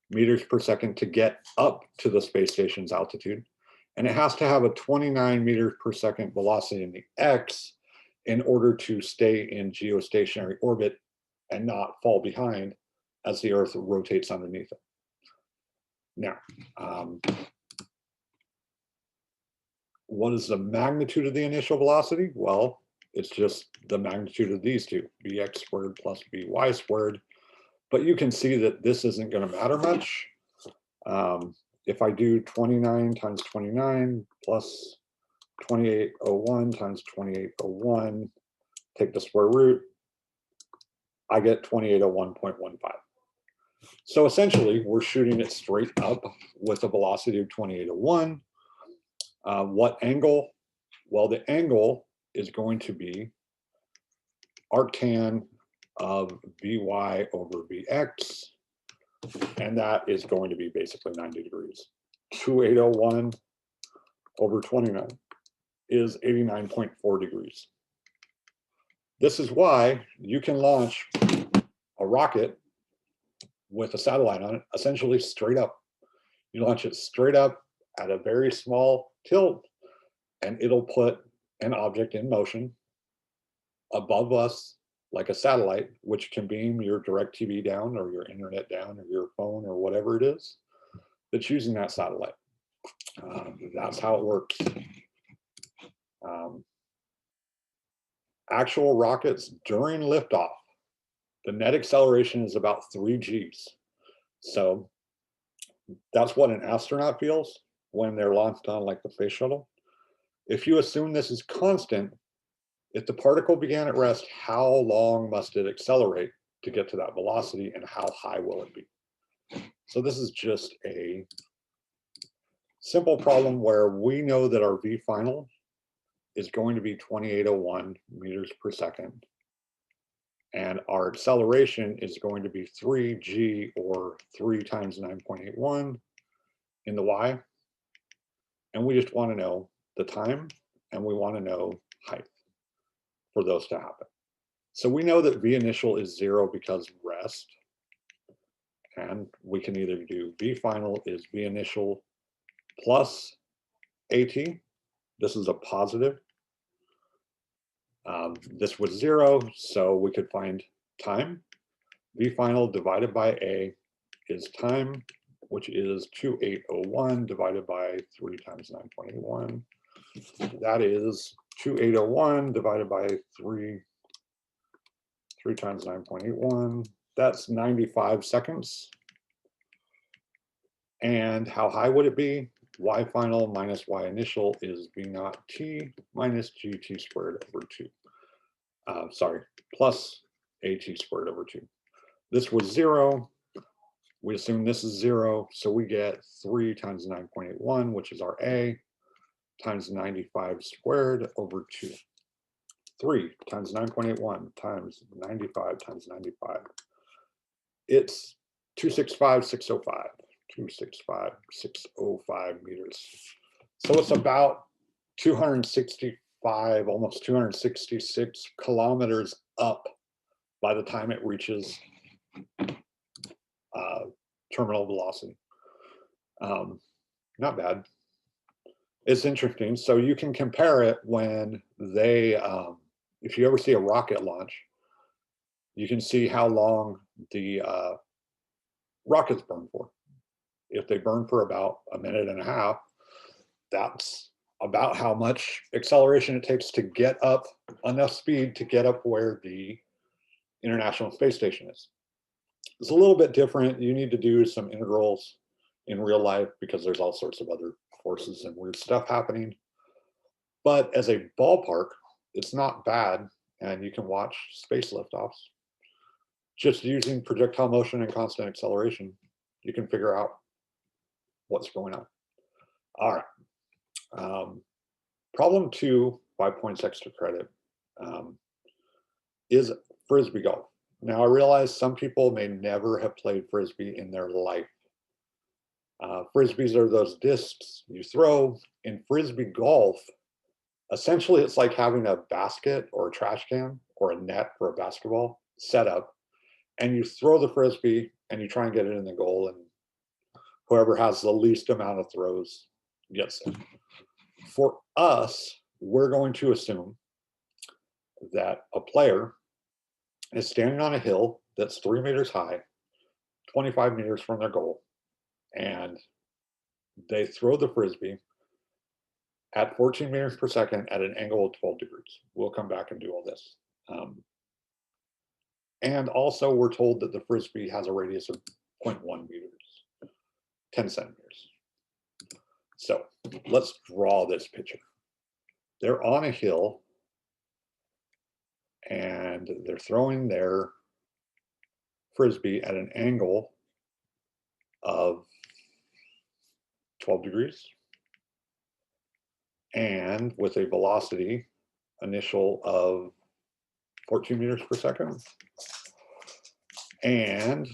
meters per second to get up to the space station's altitude. And it has to have a 29 meters per second velocity in the x in order to stay in geostationary orbit and not fall behind as the Earth rotates underneath it. Now, what is the magnitude of the initial velocity? Well, it's just the magnitude of these two, bx squared plus by squared. But you can see that this isn't going to matter much. If I do 29 times 29 plus 2801 times 2801, take the square root, I get 2801.15. So essentially, we're shooting it straight up with a velocity of 2801. What angle? Well, the angle is going to be arctan of Vy over Vx, and that is going to be basically 90 degrees. 2801 over 29 is 89.4 degrees. This is why you can launch a rocket with a satellite on it, essentially straight up. You launch it straight up at a very small tilt, and it'll put an object in motion above us like a satellite, which can beam your DirecTV down or your internet down or your phone or whatever it is that's using that satellite. That's how it works. Actual rockets during liftoff, the net acceleration is about 3 Gs. So that's what an astronaut feels when they're launched on like the space shuttle. If you assume this is constant, if the particle began at rest, how long must it accelerate to get to that velocity, and how high will it be? So this is just a simple problem where we know that our V final is going to be 2801 meters per second. And our acceleration is going to be 3g, or 3 times 9.81 in the y. And we just want to know the time, and we want to know height for those to happen. So we know that V initial is 0 because rest. And we can either do V final is V initial plus AT. This is a positive. This was 0, so we could find time. V final divided by A is time, which is 2801 divided by 3 times 9.81. That is 2801 divided by 3 times 9.81. That's 95 seconds. And how high would it be? Y final minus Y initial is V naught T minus GT squared over 2. Sorry, plus AT squared over 2. This was 0. We assume this is 0, so we get 3 times 9.81, which is our A, times 95 squared over 2. 3 times 9.81 times 95 times 95. It's 265,605. 265,605 meters. So it's about 265, almost 266 kilometers up by the time it reaches terminal velocity. Not bad. It's interesting. So you can compare it when they, if you ever see a rocket launch, you can see how long the rockets burn for. If they burn for about a minute and a half, that's about how much acceleration it takes to get up enough speed to get up where the International Space Station is. It's a little bit different. You need to do some integrals in real life because there's all sorts of other forces and weird stuff happening. But as a ballpark, it's not bad, and you can watch space liftoffs. Just using projectile motion and constant acceleration, you can figure out what's going on. All right. Problem 2, 5 points extra credit, is Frisbee golf. Now, I realize some people may never have played Frisbee in their life. Frisbees are those discs you throw. In Frisbee golf, essentially it's like having a basket or a trash can or a net for a basketball set up, and you throw the Frisbee and you try and get it in the goal, and whoever has the least amount of throws gets it. For us, we're going to assume that a player is standing on a hill that's 3 meters high, 25 meters from their goal, and they throw the Frisbee at 14 meters per second at an angle of 12 degrees. We'll come back and do all this. And also we're told that the Frisbee has a radius of 0.1 meters, 10 centimeters. So let's draw this picture. They're on a hill and they're throwing their Frisbee at an angle of 12 degrees and with a velocity initial of 14 meters per second. And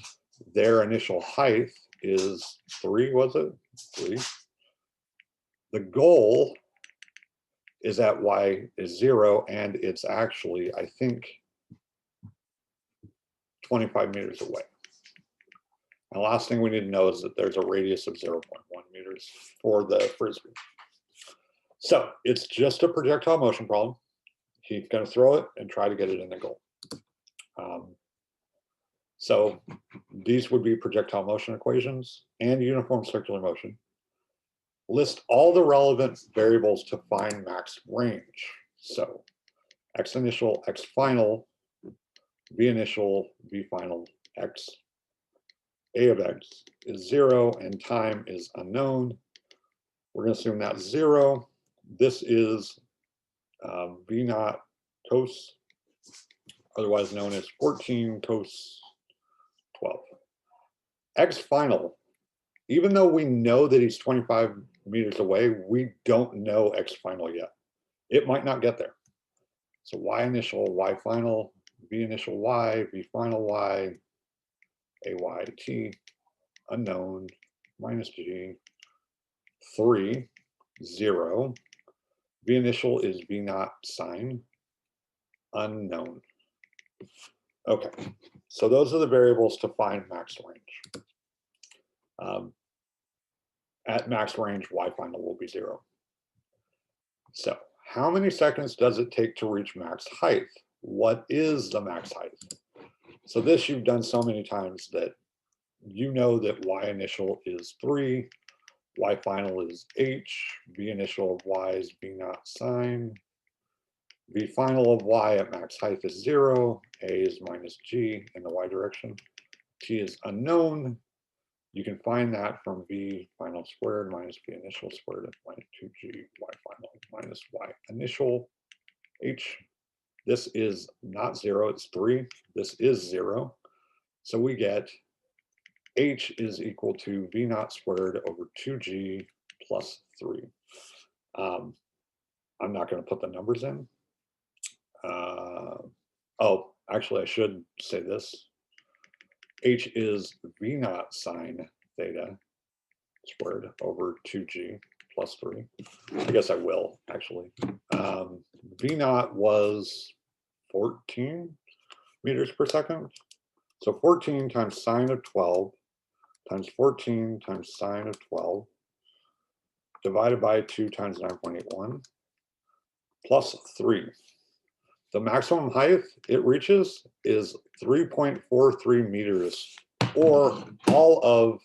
their initial height is 3, was it? 3. The goal is at y is 0, and it's actually, I think, 25 meters away. And the last thing we need to know is that there's a radius of 0.1 meters for the Frisbee. So it's just a projectile motion problem. He's going to throw it and try to get it in the goal. So these would be projectile motion equations and uniform circular motion. List all the relevant variables to find max range. So x initial, x final, v initial, v final, x, a of x is 0 and time is unknown. We're going to assume that's 0. This is v naught cos, otherwise known as 14 cos 12. X final, even though we know that he's 25 meters away, we don't know X final yet. It might not get there. So Y initial, Y final, V initial Y, V final Y, AY T, unknown, minus G, 3, 0. V initial is V naught sine, unknown. Okay, so those are the variables to find max range. At max range, Y final will be 0. So how many seconds does it take to reach max height? What is the max height? So this you've done so many times that you know that Y initial is 3, Y final is H, V initial of Y is V naught sine, V final of Y at max height is 0, A is minus G in the Y direction, T is unknown. You can find that from V final squared minus V initial squared is minus 2G Y final minus Y initial H. This is not 0, it's 3. This is 0. So we get H is equal to V naught squared over 2G plus 3. I'm not going to put the numbers in. Oh, actually, I should say this. H is V naught sine theta squared over 2G plus 3. I guess I will, actually. V naught was 14 meters per second. So 14 times sine of 12 times 14 times sine of 12 divided by 2 times 9.81 plus 3. The maximum height it reaches is 3.43 meters, or all of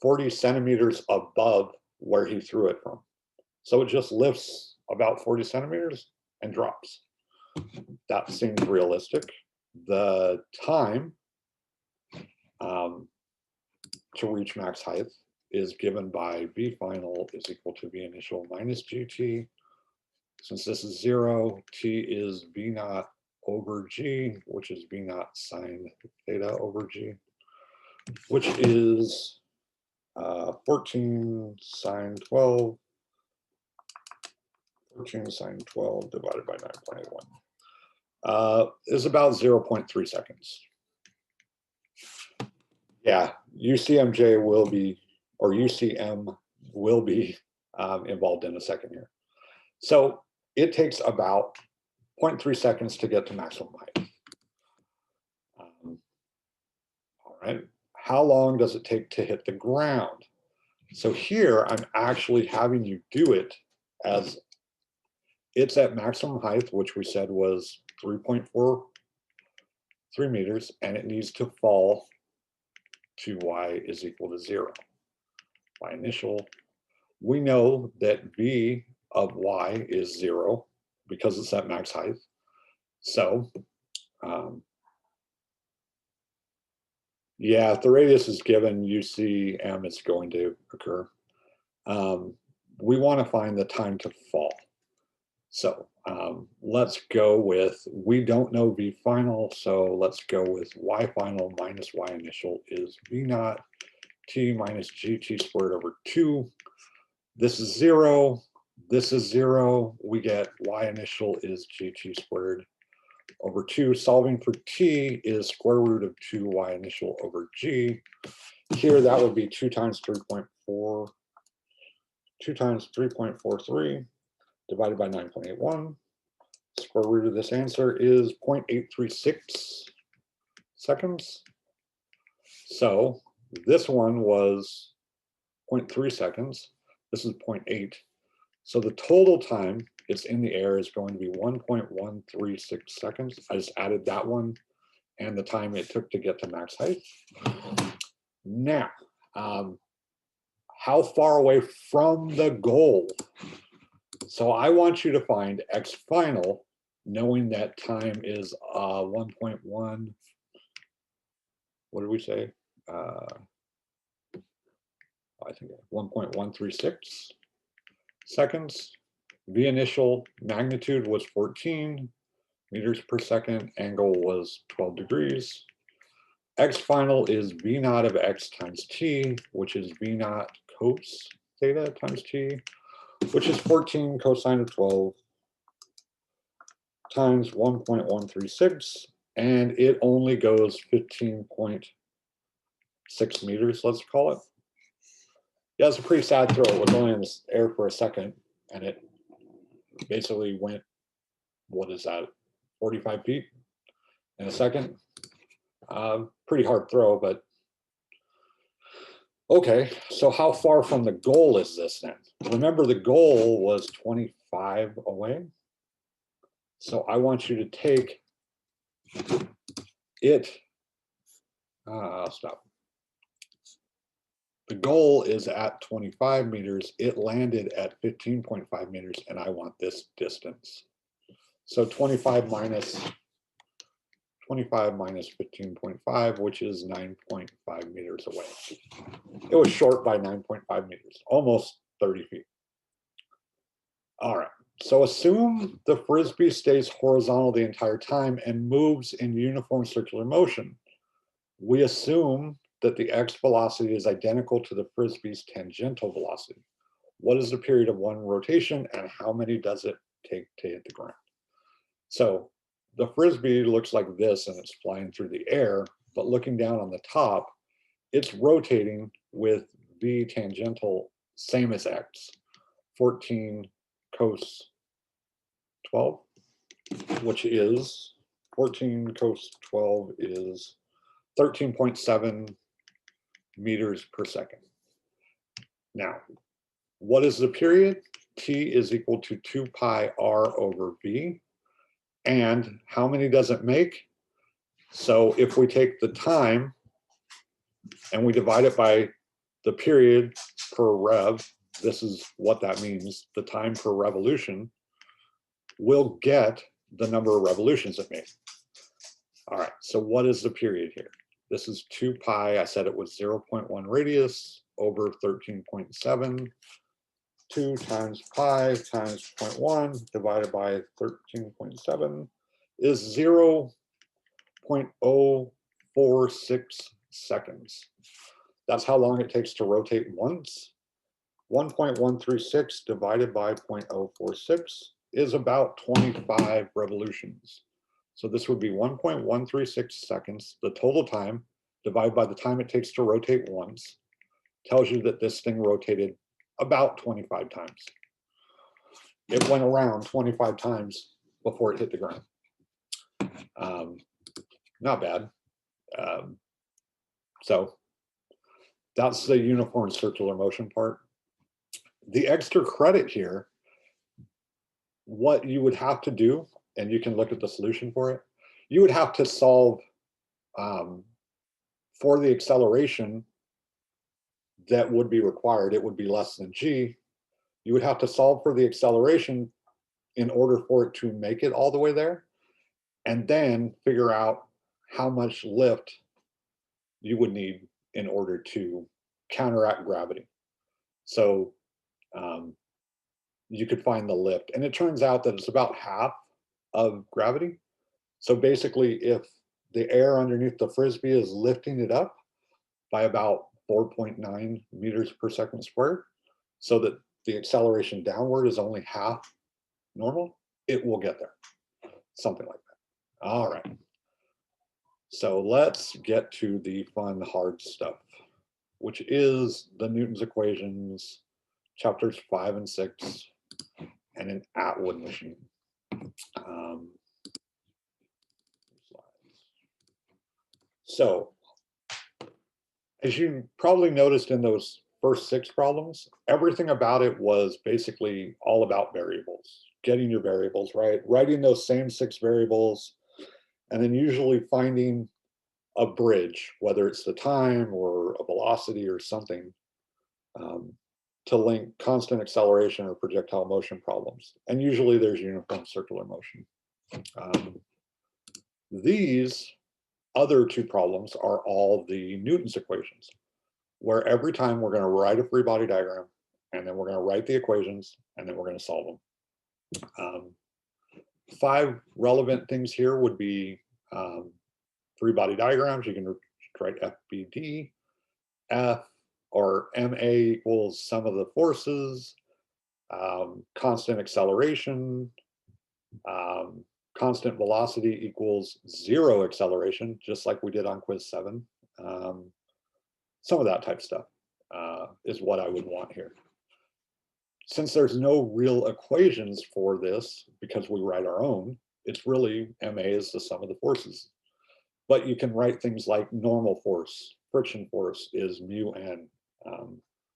40 centimeters above where he threw it from. So it just lifts about 40 centimeters and drops. That seems realistic. The time to reach max height is given by V final is equal to V initial minus GT. Since this is 0, T is V naught over G, which is V naught sine theta over G, which is 14 sine 12, 14 sine 12 divided by 9.81 is about 0.3 seconds. Yeah, UCMJ will be, or UCM will be involved in a second here. So it takes about 0.3 seconds to get to maximum height. All right, how long does it take to hit the ground? So here I'm actually having you do it as it's at maximum height, which we said was 3.43 meters, and it needs to fall to Y is equal to 0. Y initial, we know that V of Y is 0 because it's at max height. So yeah, if the radius is given, UCM is going to occur. We want to find the time to fall. So let's go with, we don't know V final, so let's go with Y final minus Y initial is V naught T minus GT squared over 2. This is 0. This is 0. We get Y initial is GT squared over 2. Solving for T is square root of 2 Y initial over G. Here, that would be 2 times 3.4, 2 times 3.43 divided by 9.81. Square root of this answer is 0.836 seconds. So this one was 0.3 seconds. This is 0.8. So the total time it's in the air is going to be 1.136 seconds. I just added that one and the time it took to get to max height. Now, how far away from the goal? So I want you to find X final, knowing that time is 1.1, what did we say? I think 1.136 seconds. V initial magnitude was 14 meters per second, angle was 12 degrees. X final is V naught of X times T, which is V naught cos theta times T, which is 14 cosine of 12 times 1.136, and it only goes 15.6 meters, let's call it. Yeah, it's a pretty sad throw. It was only in the air for a second, and it basically went, what is that, 45 feet in a second? Pretty hard throw, but okay. So how far from the goal is this then? Remember, the goal was 25 away. So I want you to take it, stop. The goal is at 25 meters. It landed at 15.5 meters, and I want this distance. So 25 minus 15.5, which is 9.5 meters away. It was short by 9.5 meters, almost 30 feet. All right, so assume the Frisbee stays horizontal the entire time and moves in uniform circular motion. We assume that the X velocity is identical to the Frisbee's tangential velocity. What is the period of one rotation and how many does it take to hit the ground? So the Frisbee looks like this and it's flying through the air, but looking down on the top, it's rotating with V tangential, same as X, 14 cos 12, which is 14 cos 12 is 13.7 meters per second. Now, what is the period? T is equal to 2 pi r over V. And how many does it make? So if we take the time and we divide it by the period per rev, this is what that means, the time per revolution, we'll get the number of revolutions it made. All right, so what is the period here? This is 2 pi, I said it was 0.1 radius over 13.7. 2 times pi times 0.1 divided by 13.7 is 0.046 seconds. That's how long it takes to rotate once. 1.136 divided by 0.046 is about 25 revolutions. So this would be 1.136 seconds. The total time divided by the time it takes to rotate once tells you that this thing rotated about 25 times. It went around 25 times before it hit the ground. Not bad. So that's the uniform circular motion part. The extra credit here, what you would have to do, and you can look at the solution for it, you would have to solve for the acceleration that would be required. It would be less than g. You would have to solve for the acceleration in order for it to make it all the way there, and then figure out how much lift you would need in order to counteract gravity. So you could find the lift, and it turns out that it's about half of gravity. So basically, if the air underneath the Frisbee is lifting it up by about 4.9 meters per second squared, so that the acceleration downward is only half normal, it will get there. Something like that. All right. So let's get to the fun, hard stuff, which is the Newton's equations, chapters 5 and 6, and an Atwood machine. So, as you probably noticed in those first 6 problems, everything about it was basically all about variables. getting your variables, right? Writing those same 6 variables, and then usually finding a bridge, whether it's the time or a velocity or something, to link constant acceleration or projectile motion problems. And usually there's uniform circular motion. These other 2 problems are all the Newton's equations, where every time we're going to write a free body diagram, and then we're going to write the equations, and then we're going to solve them. 5 relevant things here would be free body diagrams. You can write FBD, F or MA equals sum of the forces, constant acceleration, constant velocity equals 0 acceleration, just like we did on quiz 7. Some of that type stuff is what I would want here. Since there's no real equations for this, because we write our own, it's really MA is the sum of the forces. But you can write things like normal force, friction force is mu n,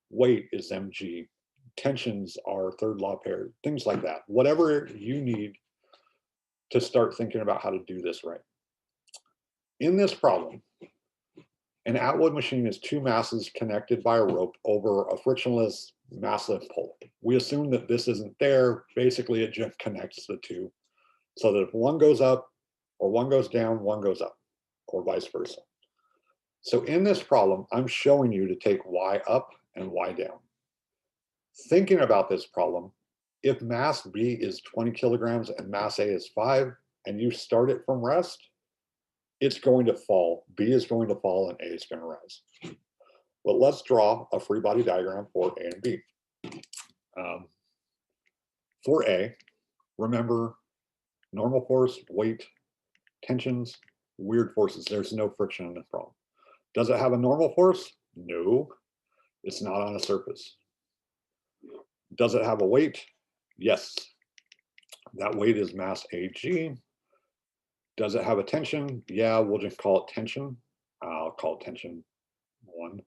weight is mg, tensions are third law pair, things like that. Whatever you need to start thinking about how to do this right. In this problem, an Atwood machine is 2 masses connected by a rope over a frictionless mass lift pole. We assume that this isn't there. Basically, it just connects the 2 so that if one goes up or one goes down, one goes up, or vice versa. So in this problem, I'm showing you to take y up and y down. Thinking about this problem, if mass B is 20 kilograms and mass A is 5, and you start it from rest, it's going to fall. B is going to fall and A is going to rise. But let's draw a free body diagram for A and B. For A, remember normal force, weight, tensions, weird forces. There's no friction in this problem. Does it have a normal force? No, it's not on a surface. Does it have a weight? Yes. That weight is mass AG. Does it have a tension? Yeah, we'll just call it tension. I'll call it tension 1.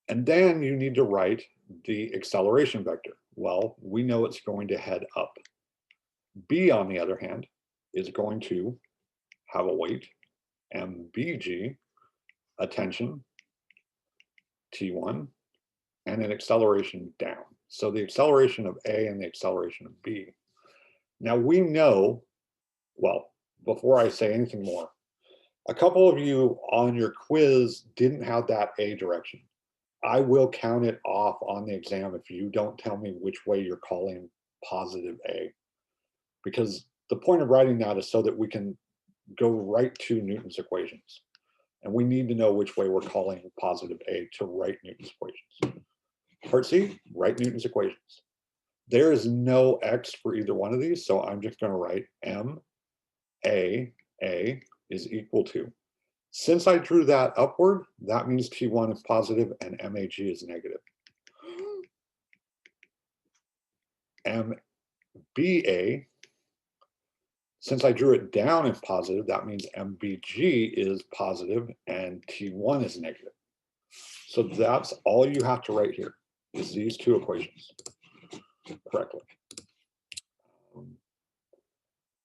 And then you need to write the acceleration vector. Well, we know it's going to head up. B, on the other hand, is going to have a weight, mbg, a tension, T1, and an acceleration down. So the acceleration of A and the acceleration of B. Now we know, well, before I say anything more, a couple of you on your quiz didn't have that A direction. I will count it off on the exam if you don't tell me which way you're calling positive A. Because the point of writing that is so that we can go right to Newton's equations. And we need to know which way we're calling positive A to write Newton's equations. Part C, write Newton's equations. There is no X for either one of these, so I'm just going to write A is equal to. Since I drew that upward, that means T1 is positive and MAG is negative. MBA, since I drew it down as positive, that means MBG is positive and T1 is negative. So that's all you have to write here, is these 2 equations correctly.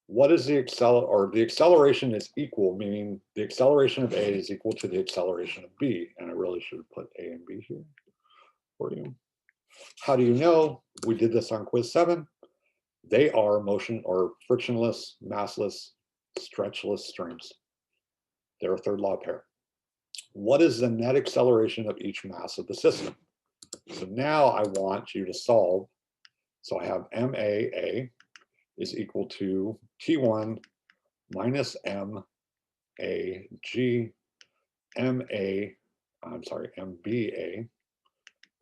What is the acceleration is equal, meaning the acceleration of A is equal to the acceleration of B. And I really should have put A and B here for you. How do you know? We did this on quiz 7. They are motion or frictionless, massless, stretchless strings. They're a third law pair. What is the net acceleration of each mass of the system? So now I want you to solve. So I have MAA is equal to T1 minus MAG, MBA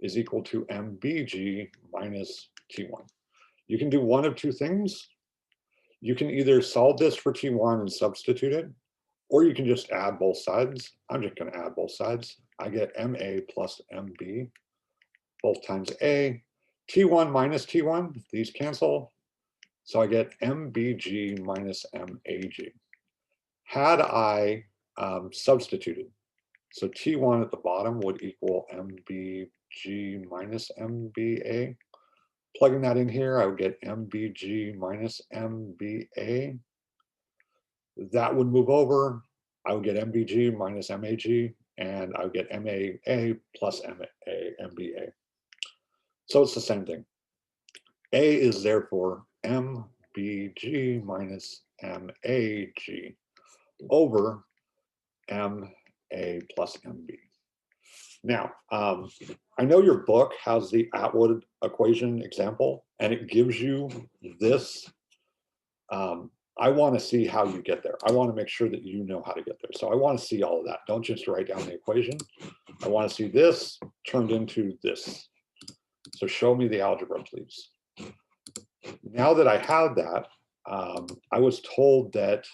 is equal to MBG minus T1. You can do one of 2 things. You can either solve this for T1 and substitute it, or you can just add both sides. I'm just going to add both sides. I get MA plus MB, both times A. T1 minus T1, these cancel. So I get MBG minus MAG. Had I substituted, so T1 at the bottom would equal MBG minus MBA. Plugging that in here, I would get MBG minus MBA. That would move over. I would get MBG minus MAG, and I would get MAA plus MBA. So it's the same thing. A is therefore MBG minus MAG over MA plus MB. Now, I know your book has the Atwood equation example, and it gives you this. I want to see how you get there. I want to make sure that you know how to get there. So I want to see all of that. Don't just write down the equation. I want to see this turned into this. So show me the algebra, please. Now that I have that, I was told that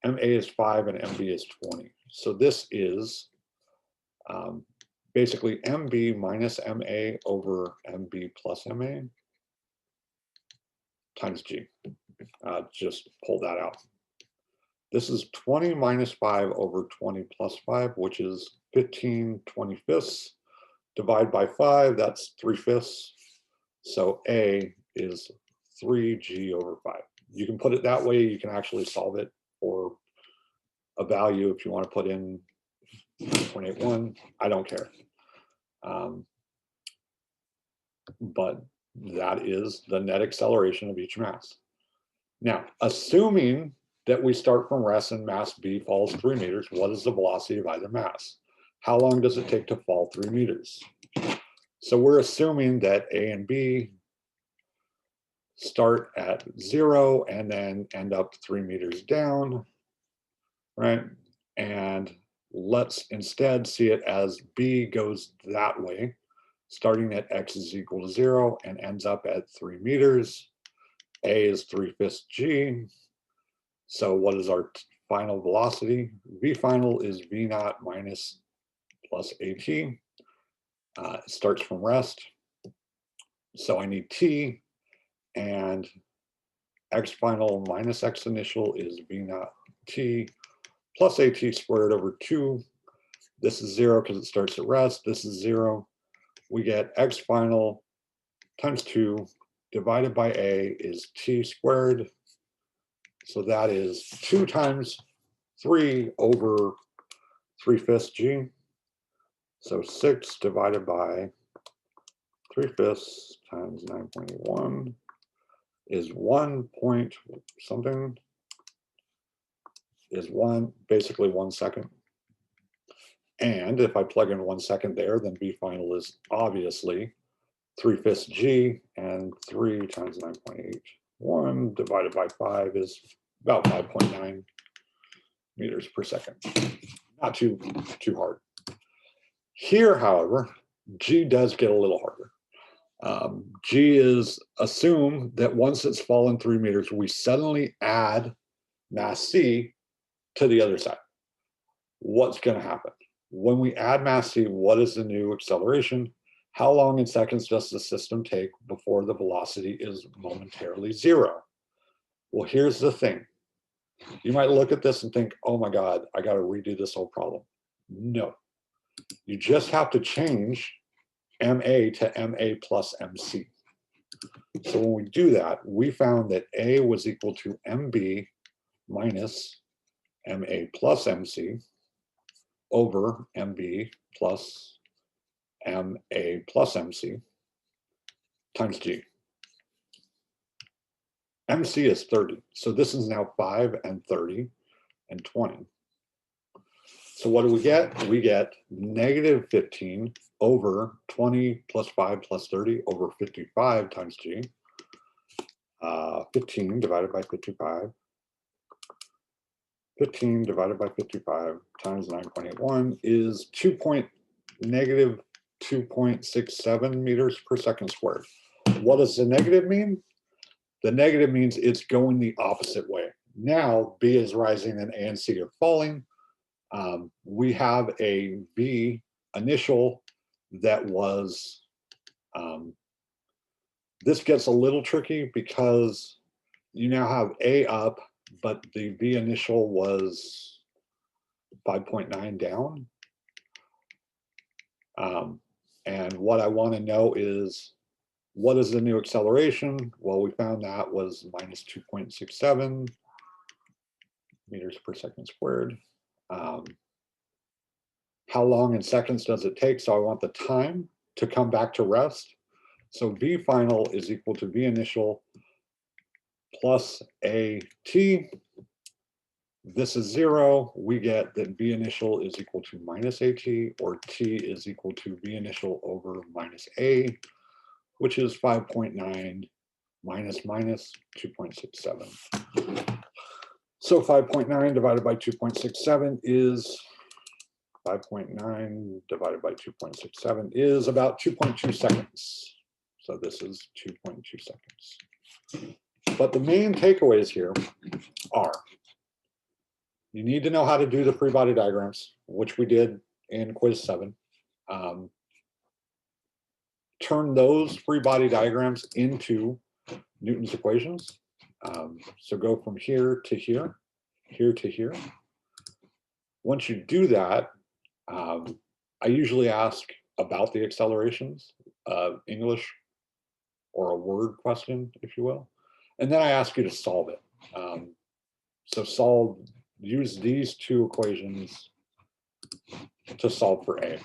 MA is 5 and MB is 20. So this is basically MB minus MA over MB plus MA times G. Just pull that out. This is 20 minus 5 over 20 plus 5, which is 15 25ths. Divide by 5, that's 3/5. So A is 3G over 5. You can put it that way. You can actually solve it for a value if you want to put in 0.81. I don't care. But that is the net acceleration of each mass. Now, assuming that we start from rest and mass B falls 3 meters, what is the velocity of either mass? How long does it take to fall 3 meters? So we're assuming that A and B start at 0 and then end up 3 meters down, right? And let's instead see it as B goes that way, starting at x is equal to 0 and ends up at 3 meters. A is 3/5 G. So what is our final velocity? V final is V naught minus plus AT. It starts from rest. So I need T, and X final minus X initial is V naught T plus AT squared over 2. This is 0 because it starts at rest. This is 0. We get X final times 2 divided by A is T squared. So that is 2 times 3 over 3/5 G. So 6 divided by 3/5 times 9.1 is 1 point something, is basically 1 second. And if I plug in 1 second there, then V final is obviously 3/5 G, and 3 times 9.81 divided by 5 is about 5.9 meters per second. Not too hard. Here, however, G does get a little harder. G is assume that once it's fallen 3 meters, we suddenly add mass C to the other side. What's going to happen? When we add mass C, what is the new acceleration? How long in seconds does the system take before the velocity is momentarily 0? Well, here's the thing. You might look at this and think, oh my God, I got to redo this whole problem. No, you just have to change MA to MA plus MC. So when we do that, we found that A was equal to MB minus MA plus MC over MB plus MA plus MC times G. MC is 30. So this is now 5 and 30 and 20. So what do we get? We get negative 15 over 20 plus 5 plus 30 over 55 times G. 15 divided by 55. 15 divided by 55 times 9.81 is negative 2.67 meters per second squared. What does the negative mean? The negative means it's going the opposite way. Now B is rising and A and C are falling. We have a V initial that was, this gets a little tricky because you now have A up, but the V initial was 5.9 down. And what I want to know is What is the new acceleration? Well, we found that was minus 2.67 meters per second squared. How long in seconds does it take? So I want the time to come back to rest. So V final is equal to V initial plus AT. This is 0. We get that V initial is equal to minus AT, or T is equal to V initial over minus A, which is 5.9 minus 2.67. So 5.9 divided by 2.67 is 5.9 divided by 2.67 is about 2.2 seconds. So this is 2.2 seconds. But the main takeaways here are, you need to know how to do the free body diagrams, which we did in quiz 7. Turn those free body diagrams into Newton's equations. So go from here to here, here to here. Once you do that, I usually ask about the accelerations, English or a word question, if you will. And then I ask you to solve it. So use these two equations to solve for A.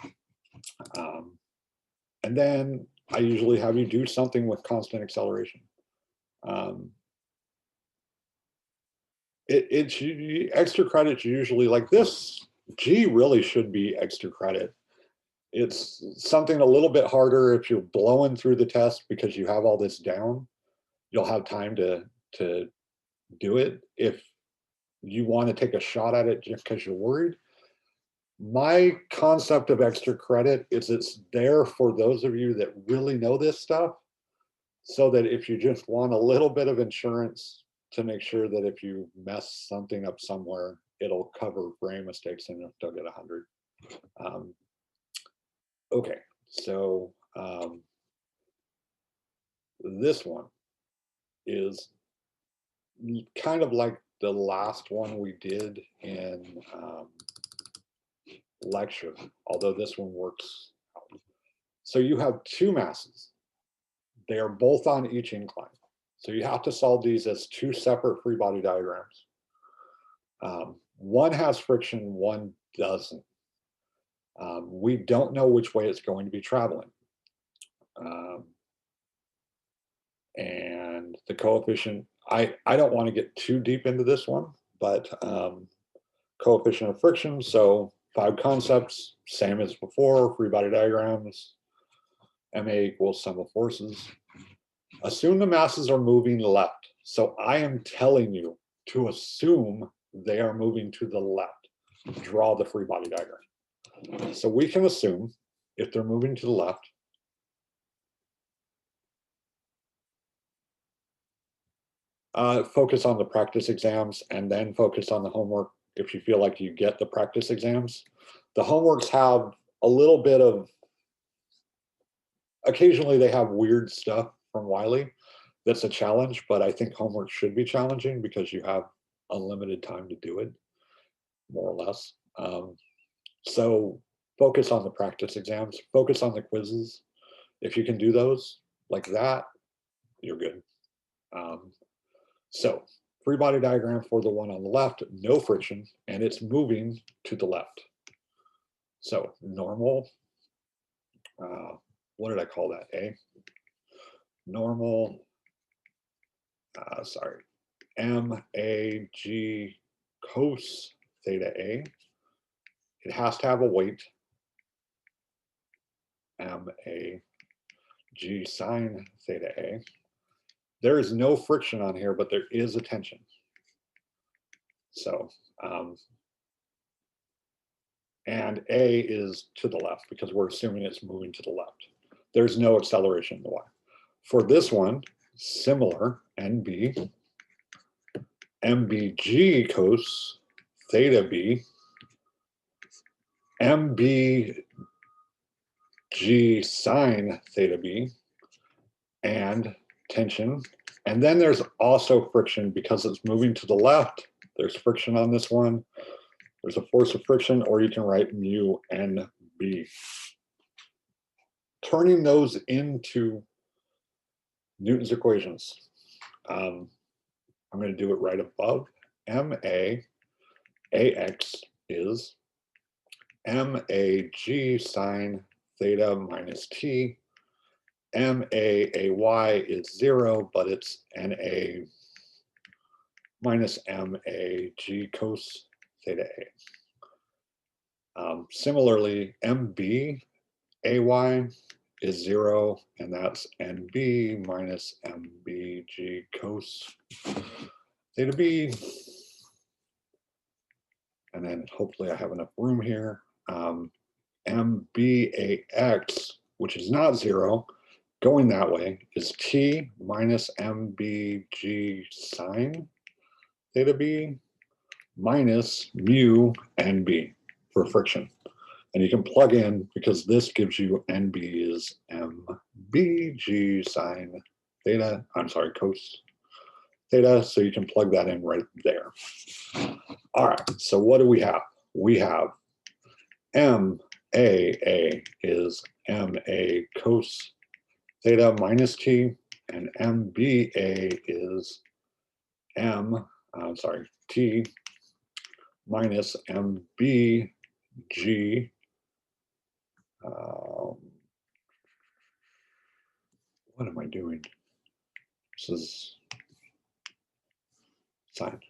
And then I usually have you do something with constant acceleration. Extra credit's usually like this. G really should be extra credit. It's something a little bit harder if you're blowing through the test because you have all this down. You'll have time to do it. If you want to take a shot at it just because you're worried, my concept of extra credit is it's there for those of you that really know this stuff, so that if you just want a little bit of insurance to make sure that if you mess something up somewhere, it'll cover brain mistakes and you'll still get 100. Okay, so this one is kind of like the last one we did in lecture, although this one works out. So you have two masses. They are both on each incline. So you have to solve these as two separate free body diagrams. One has friction, one doesn't. We don't know which way it's going to be traveling. And the coefficient, I don't want to get too deep into this one, but coefficient of friction, so 5 concepts, same as before, free body diagrams, MA equals sum of forces. Assume the masses are moving left. So I am telling you to assume they are moving to the left. Draw the free body diagram. So we can assume if they're moving to the left, focus on the practice exams and then focus on the homework if you feel like you get the practice exams. The homeworks have a little bit of, occasionally they have weird stuff from Wiley that's a challenge, but I think homework should be challenging because you have unlimited time to do it, more or less. So focus on the practice exams, focus on the quizzes. If you can do those like that, you're good. So free body diagram for the one on the left, no friction, and it's moving to the left. So normal, what did I call that, A? Normal, sorry, MAG cos theta A. It has to have a weight, MAG sine theta A. There is no friction on here, but there is a tension. So, and A is to the left because we're assuming it's moving to the left. There's no acceleration in the Y. For this one, similar, NB, MBG cos theta B, MBG sine theta B, and tension. And then there's also friction because it's moving to the left. There's friction on this one. There's a force of friction, or you can write mu NB. Turning those into Newton's equations. I'm going to do it right above. AX is MAG sine theta minus T. MAAY is 0, but it's NA minus MAG cos theta A. Similarly, MBAY is 0, and that's NB minus MBG cos theta B. And then hopefully I have enough room here. MBAX, which is not 0, going that way, is T minus MBG sine theta B minus mu NB for friction. And you can plug in, because this gives you NB is MBG sine theta, I'm sorry, cos theta, so you can plug that in right there. All right, so what do we have? We have MAA is MA cos theta minus T, and MBA is T minus MBG. What am I doing? This is sine.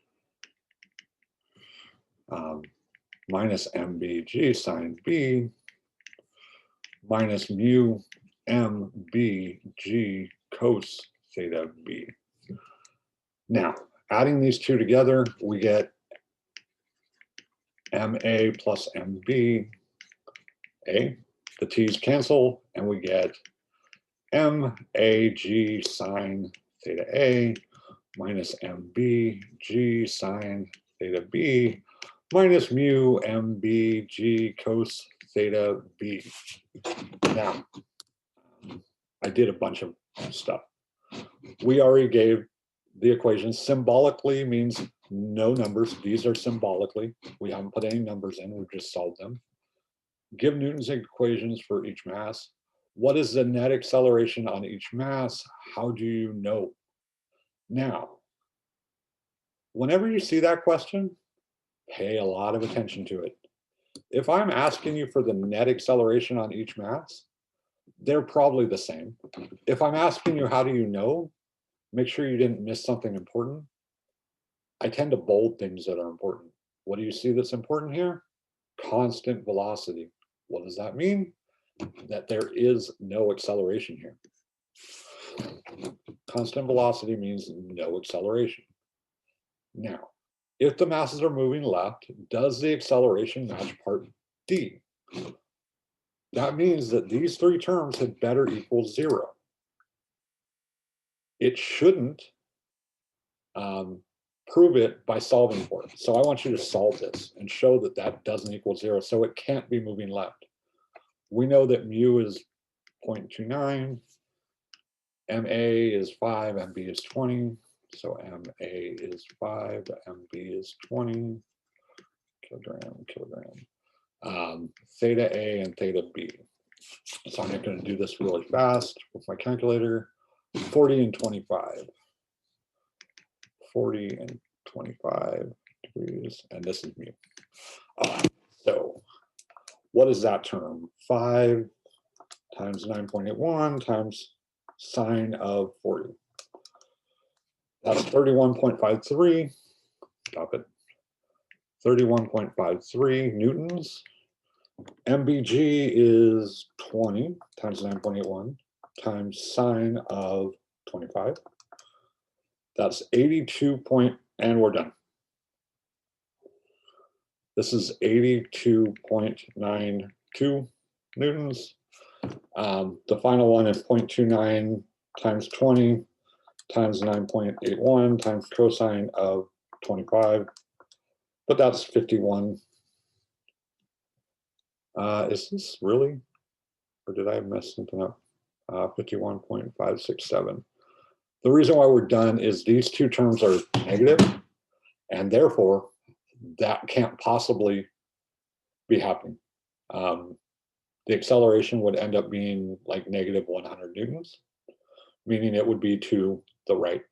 Minus MBG sine B minus mu MBG cos theta B. Now, adding these two together, we get MA plus MB, A. The T's cancel, and we get MAG sine theta A minus MBG sine theta B minus mu MBG cos theta B. Now, I did a bunch of stuff. We already gave the equations. Symbolically means no numbers. These are symbolically. We haven't put any numbers in, we've just solved them. Give Newton's equations for each mass. What is the net acceleration on each mass? How do you know? Now, whenever you see that question, pay a lot of attention to it. If I'm asking you for the net acceleration on each mass, they're probably the same. If I'm asking you how do you know, make sure you didn't miss something important. I tend to bold things that are important. What do you see that's important here? Constant velocity. What does that mean? That there is no acceleration here. Constant velocity means no acceleration. Now, if the masses are moving left, does the acceleration match part D? That means that these three terms had better equal 0. It shouldn't prove it by solving for it. So I want you to solve this and show that that doesn't equal 0. So it can't be moving left. We know that mu is 0.29, MA is 5, MB is 20. So MA is 5, MB is 20, kilogram. Theta A and theta B. So I'm going to do this really fast with my calculator. 40 and 25. 40 and 25 degrees, and this is mu. So what is that term? 5 times 9.81 times sine of 40. That's 31.53. Stop it. 31.53 newtons. MBG is 20 times 9.81 times sine of 25. That's 82 and we're done. This is 82.92 newtons. The final one is 0.29 times 20 times 9.81 times cosine of 25, but that's 51. Is this really, or did I mess something up? 51.567. The reason why we're done is these two terms are negative, and therefore that can't possibly be happening. The acceleration would end up being like negative 100 newtons. meaning it would be to the right.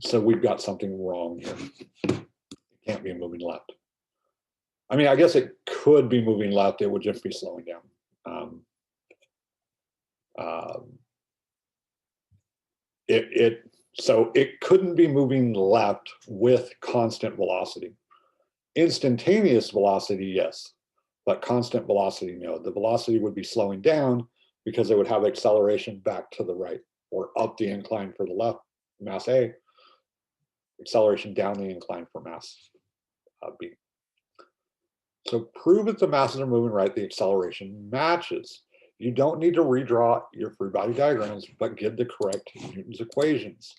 So we've got something wrong here. It can't be moving left. I mean, I guess it could be moving left. It would just be slowing down. So it couldn't be moving left with constant velocity. Instantaneous velocity, yes, but constant velocity, no. The velocity would be slowing down because it would have acceleration back to the right or up the incline for the left, mass A, acceleration down the incline for mass B. So prove that the masses are moving right, the acceleration matches. You don't need to redraw your free body diagrams, but give the correct Newton's equations.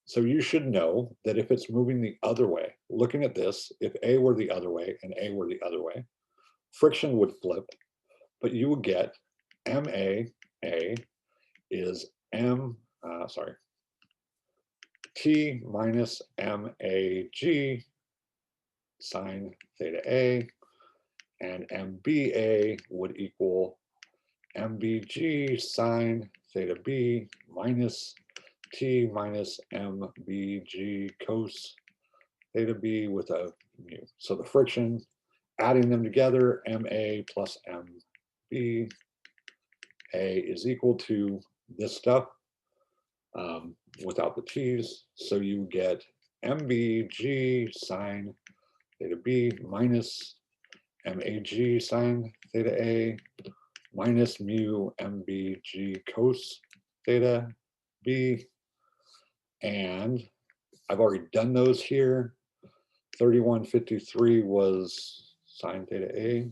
So you should know that if it's moving the other way, looking at this, if A were the other way and A were the other way, friction would flip, but you would get MA is T minus MAG sine theta A, and MBA would equal MBG sine theta B minus T minus MBG cos theta B with a mu. So the friction, adding them together, MA plus MB A is equal to this stuff without the T's. So you get MBG sine theta B minus MAG sine theta A minus mu MBG cos theta B. And I've already done those here. 3153 was sine theta A.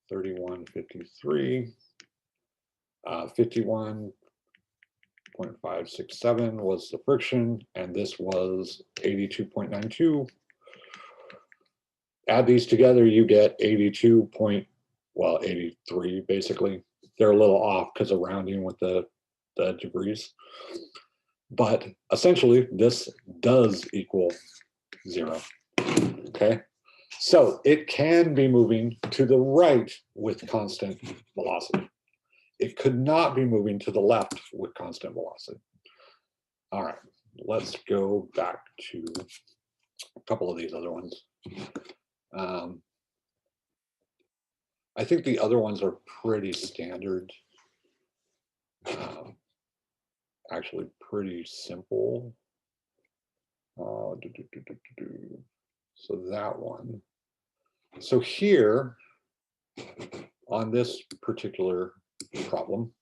3153. 51.567 was the friction, and this was 82.92. Add these together, you get 83 basically. They're a little off because of rounding with the degrees. But essentially, this does equal 0. Okay, so it can be moving to the right with constant velocity. It could not be moving to the left with constant velocity. All right, let's go back to a couple of these other ones. I think the other ones are pretty standard. Actually pretty simple. So that one. So here on this particular problem,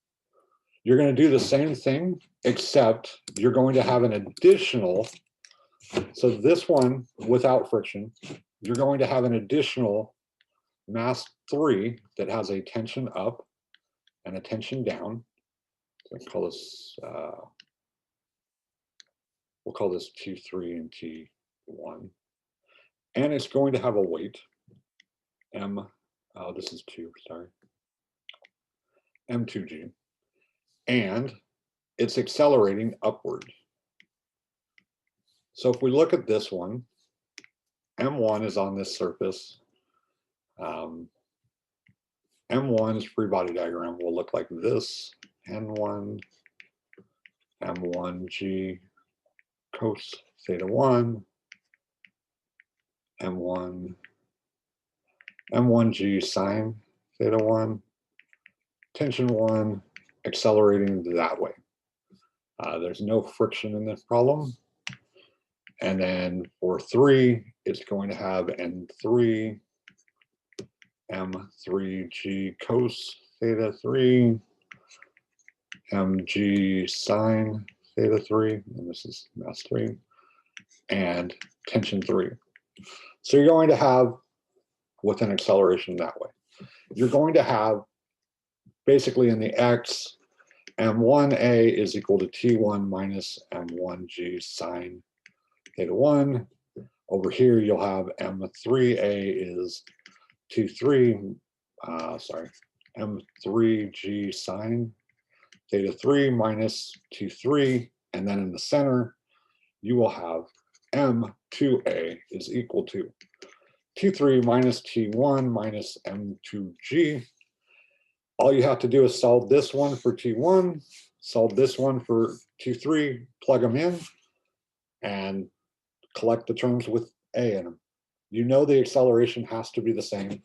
you're going to do the same thing, except you're going to have an additional. So this one without friction, you're going to have an additional mass 3 that has a tension up and a tension down. So we'll call this T3 and T1. And it's going to have a weight, this is 2, sorry, M2G. And it's accelerating upward. So if we look at this one, M1 is on this surface. M1's free body diagram will look like this. N1, M1G cos theta 1, M1G sine theta 1, tension 1, accelerating that way. There's no friction in this problem. And then for 3, it's going to have N3, M3G cos theta 3, Mg sine theta 3, and this is mass 3, and tension 3. So you're going to have, with an acceleration that way, you're going to have basically in the x, M1A is equal to T1 minus M1G sine theta 1. Over here, you'll have M3A is M3G sine theta 3 minus T3. And then in the center, you will have M2A is equal to T3 minus T1 minus M2G All you have to do is solve this one for T1, solve this one for T3, plug them in, and collect the terms with A in them. You know the acceleration has to be the same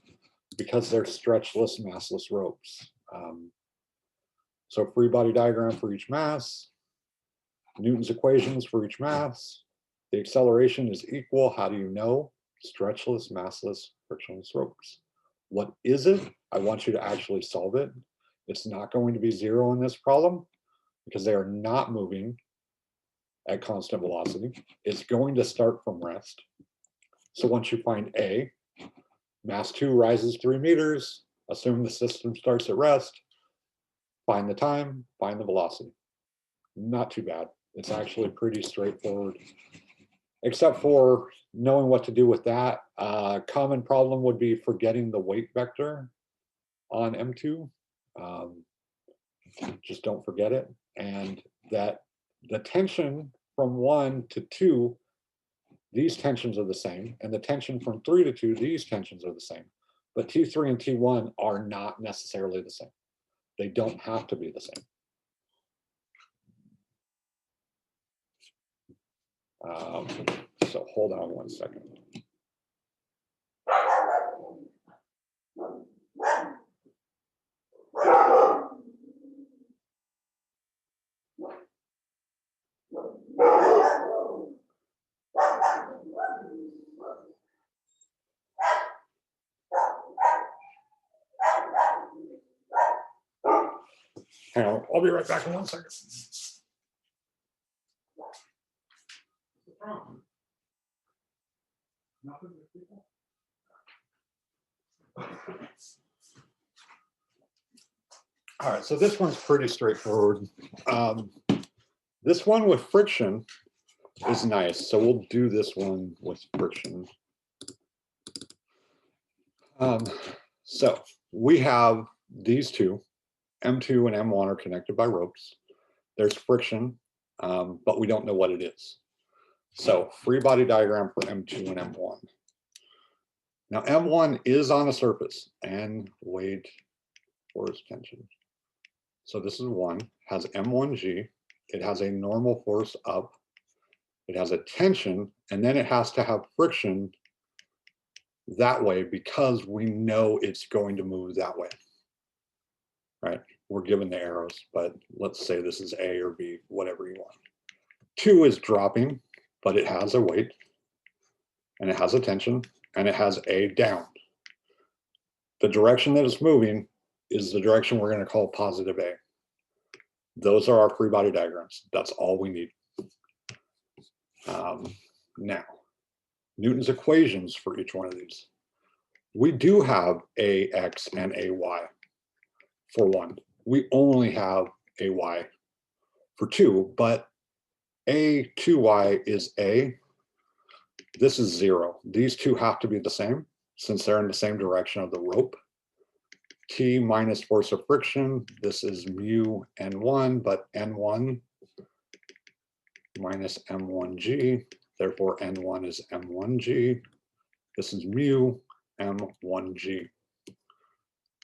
because they're stretchless, massless ropes. So free body diagram for each mass, Newton's equations for each mass. The acceleration is equal. How do you know? Stretchless, massless, frictionless ropes. What is it? I want you to actually solve it. It's not going to be zero in this problem because they are not moving at constant velocity. It's going to start from rest. So once you find A, mass 2 rises 3 meters, assume the system starts at rest, find the time, find the velocity. Not too bad. It's actually pretty straightforward, except for knowing what to do with that. Common problem would be forgetting the weight vector on M2. Just don't forget it. And that the tension from 1 to 2, these tensions are the same. And the tension from 3 to 2, these tensions are the same. But T3 and T1 are not necessarily the same. They don't have to be the same. So hold on one second. Hang on, I'll be right back in 1 second. All right, so this one's pretty straightforward. This one with friction is nice, so we'll do this one with friction. So we have these two, M2 and M1 are connected by ropes. There's friction, but we don't know what it is. So free body diagram for M2 and M1. Now M1 is on a surface and weight, force, tension. So this is 1, has M1G. It has a normal force up. It has a tension, and then it has to have friction that way because we know it's going to move that way, right? We're given the arrows, but let's say this is A or B, whatever you want. 2 is dropping, but it has a weight, and it has a tension, and it has A down. The direction that it's moving is the direction we're going to call positive A. Those are our free body diagrams. That's all we need. Now, Newton's equations for each one of these. We do have AX and AY for 1. We only have AY for 2, but A2Y is A. This is 0. These two have to be the same since they're in the same direction of the rope. T minus force of friction, this is mu N1, but N1 minus M1G, therefore N1 is M1G. This is mu M1G.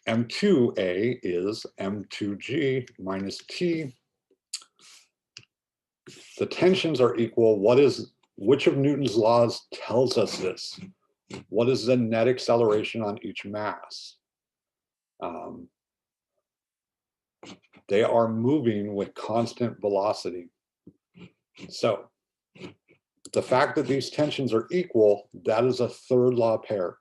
M2A is M2G minus T. The tensions are equal. Which of Newton's laws tells us this? What is the net acceleration on each mass? They are moving with constant velocity. So the fact that these tensions are equal, that is a third law pair.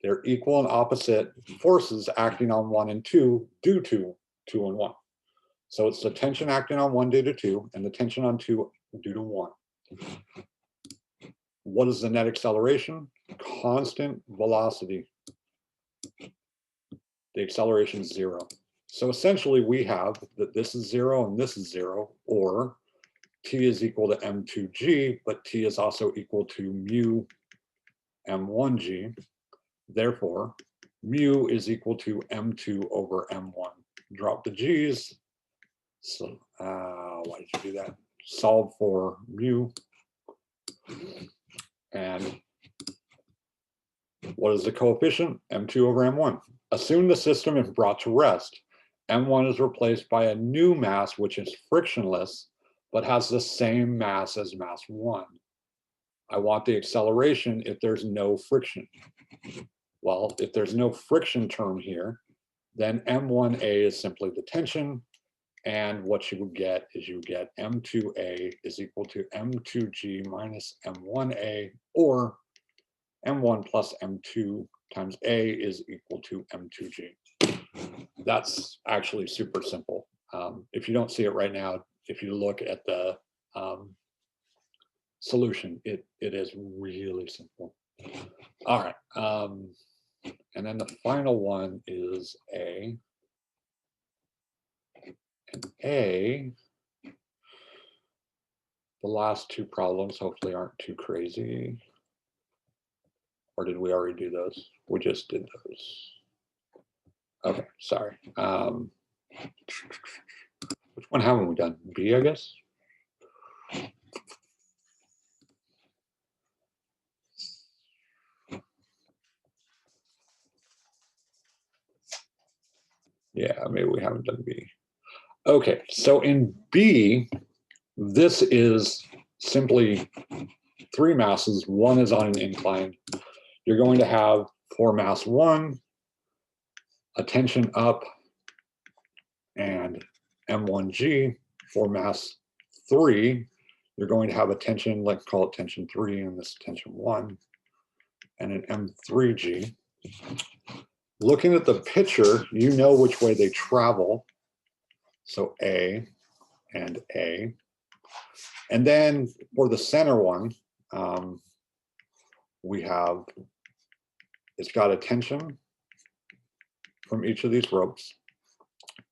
They're equal and opposite forces acting on 1 and 2 due to 2 and 1. So it's the tension acting on 1 due to 2 and the tension on 2 due to 1. What is the net acceleration? Constant velocity. The acceleration is 0. So essentially we have that this is 0 and this is 0, or T is equal to M2G, but T is also equal to mu M1G. Therefore, mu is equal to M2 over M1. Drop the G's. So why did you do that? Solve for mu. And What is the coefficient? M2 over M1. Assume the system is brought to rest. M1 is replaced by a new mass, which is frictionless, but has the same mass as mass 1. I want the acceleration if there's no friction. Well, if there's no friction term here, then M1A is simply the tension. And what you would get is you get M2A is equal to M2G minus M1A, or M1 plus M2 times A is equal to M2G. That's actually super simple. If you don't see it right now, if you look at the solution, it is really simple. All right. And then the final one is A. And A, the last two problems hopefully aren't too crazy. Or did we already do those? We just did those. Okay, sorry. Which one haven't we done? B, I guess? Yeah, maybe we haven't done B. Okay, so in B, this is simply three masses. One is on an incline. You're going to have for mass 1, a tension up, and M1G. For mass 3, you're going to have a tension, let's call it tension 3, and this tension 1, and an M3G. Looking at the picture, you know which way they travel. So A and A. And then for the center one, we have, it's got a tension from each of these ropes.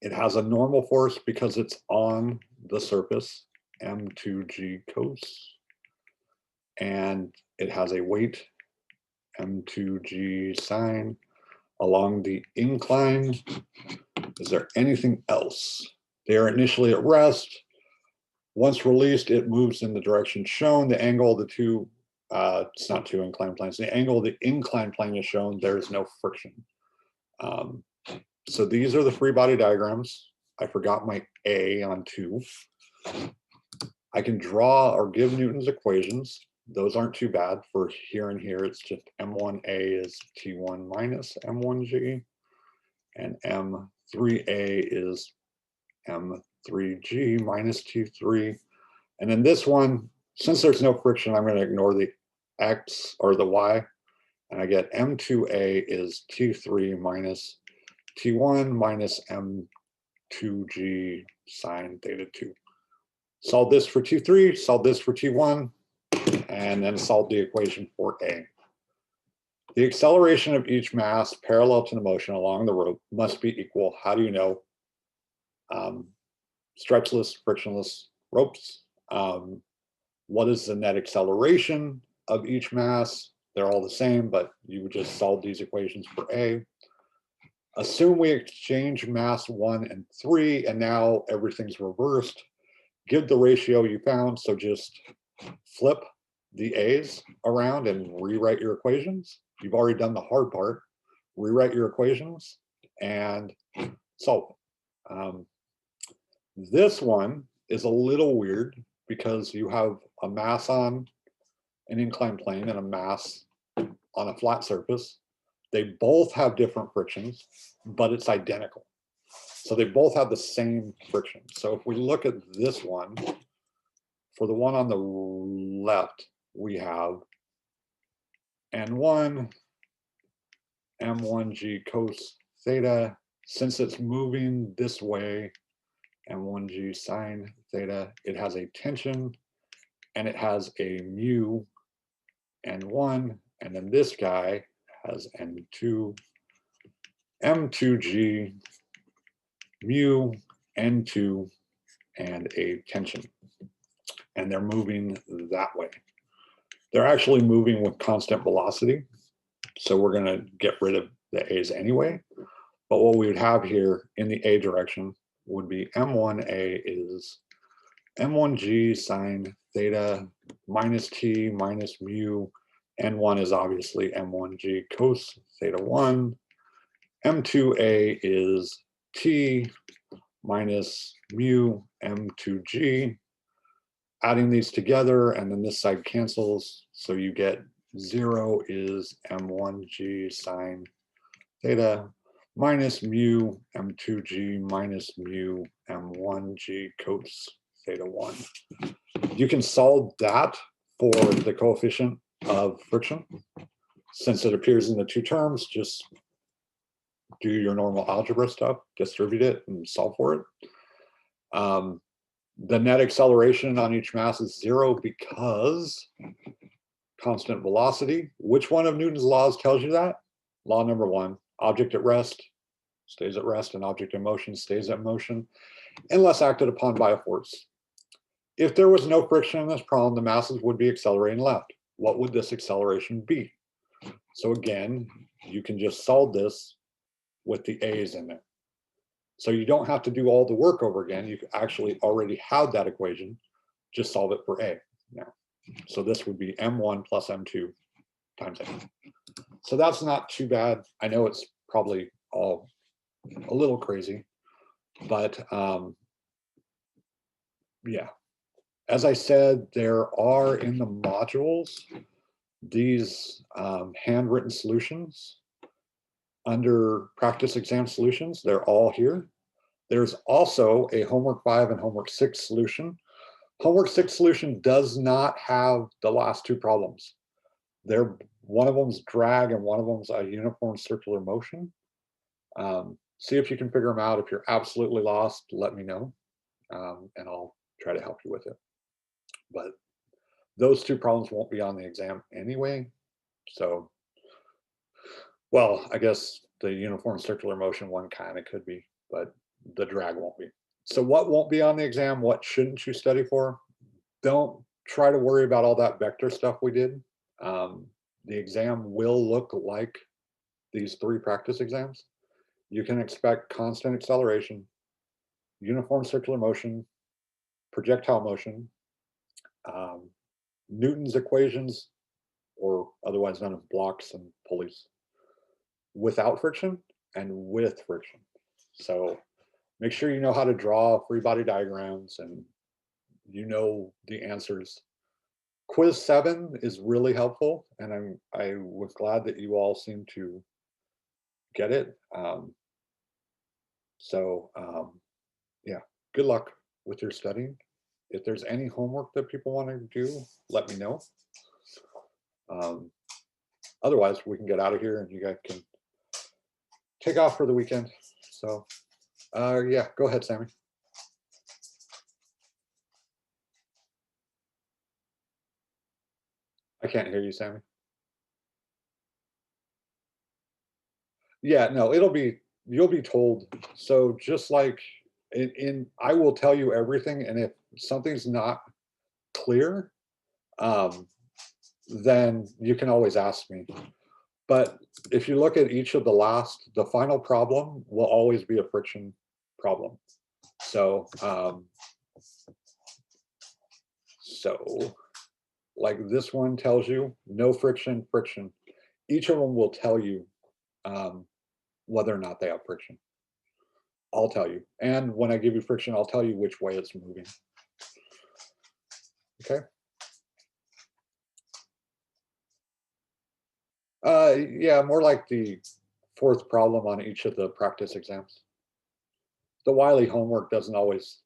It has a normal force because it's on the surface, M2G cos. And it has a weight, M2G sine, along the incline. Is there anything else? They are initially at rest. Once released, it moves in the direction shown. The angle of the two, it's not two inclined planes. The angle of the inclined plane is shown. There is no friction. So these are the free body diagrams. I forgot my A on 2. I can draw or give Newton's equations. Those aren't too bad for here and here. It's just M1A is T1 minus M1G, and M3A is M3G minus T3. And then this one, since there's no friction, I'm going to ignore the X or the Y, and I get M2A is T3 minus T1 minus M2G sine theta 2. Solve this for T3, solve this for T1, and then solve the equation for A. The acceleration of each mass parallel to the motion along the rope must be equal. How do you know? Stretchless, frictionless ropes. What is the net acceleration of each mass? They're all the same, but you would just solve these equations for A. Assume we exchange mass 1 and 3, and now everything's reversed. Give the ratio you found, so just flip the A's around and rewrite your equations. You've already done the hard part. Rewrite your equations and solve. This one is a little weird because you have a mass on an inclined plane and a mass on a flat surface. They both have different frictions, but it's identical. So they both have the same friction. So if we look at this one, for the one on the left, we have N1, M1G cos theta. Since it's moving this way, M1G sine theta, it has a tension and it has a mu N1, and then this guy has N2, M2G, mu N2, and a tension. And they're moving that way. They're actually moving with constant velocity. So we're going to get rid of the A's anyway. But what we would have here in the A direction would be M1A is M1G sine theta minus T minus mu N1 is obviously M1G cos theta 1. M2A is T minus mu M2G. Adding these together, and then this side cancels, so you get 0 is M1G sine theta minus mu M2G minus mu M1G cos theta 1. You can solve that for the coefficient of friction. Since it appears in the two terms, just do your normal algebra stuff, distribute it, and solve for it. The net acceleration on each mass is 0 because constant velocity. Which one of Newton's laws tells you that? Law number 1, object at rest stays at rest, and object in motion stays in motion unless acted upon by a force. If there was no friction in this problem, the masses would be accelerating left. What would this acceleration be? So again, you can just solve this with the A's in there. So you don't have to do all the work over again. You actually already have that equation. Just solve it for A now. So this would be M1 plus M2 times A. So that's not too bad. I know it's probably all a little crazy, but yeah. As I said, there are in the modules these handwritten solutions under practice exam solutions. They're all here. There's also a homework 5 and homework 6 solution. Homework 6 solution does not have the last two problems. One of them's drag and one of them's a uniform circular motion. See if you can figure them out. If you're absolutely lost, let me know, and I'll try to help you with it. But those two problems won't be on the exam anyway. So, well, I guess the uniform circular motion one kind of could be, but the drag won't be. So what won't be on the exam? What shouldn't you study for? Don't try to worry about all that vector stuff we did. The exam will look like these 3 practice exams. You can expect constant acceleration, uniform circular motion, projectile motion, Newton's equations, or otherwise known as blocks and pulleys, without friction and with friction. So make sure you know how to draw free body diagrams and you know the answers. Quiz 7 is really helpful, and I was glad that you all seem to get it. Yeah, good luck with your studying. If there's any homework that people want to do, let me know. Otherwise, we can get out of here and you guys can take off for the weekend. So yeah, go ahead, Sammy. I can't hear you, Sammy. Yeah, no, you'll be told. So just like I will tell you everything, and if something's not clear, then you can always ask me. But if you look at each of the final problem will always be a friction problem. So, like this one tells you no friction, friction. Each of them will tell you whether or not they have friction. I'll tell you. And when I give you friction, I'll tell you which way it's moving. Okay. Yeah, more like the 4th problem on each of the practice exams. The Wiley homework doesn't always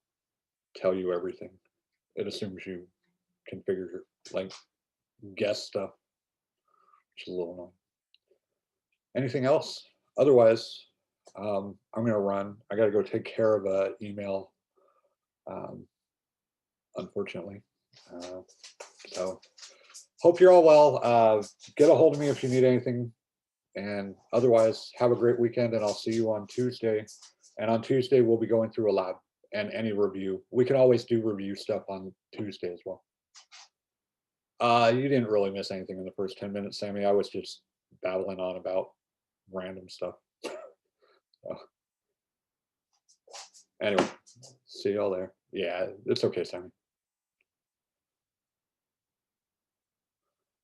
tell you everything. It assumes you can figure, like, guess stuff, which is a little annoying. Anything else? Otherwise, I'm going to run. I got to go take care of an email, unfortunately. So hope you're all well. Get a hold of me if you need anything. And otherwise, have a great weekend, and I'll see you on Tuesday. And on Tuesday, we'll be going through a lab and any review. We can always do review stuff on Tuesday as well. You didn't really miss anything in the first 10 minutes, Sammy. I was just babbling on about random stuff. So, anyway, see y'all there. Yeah, it's okay, Sammy.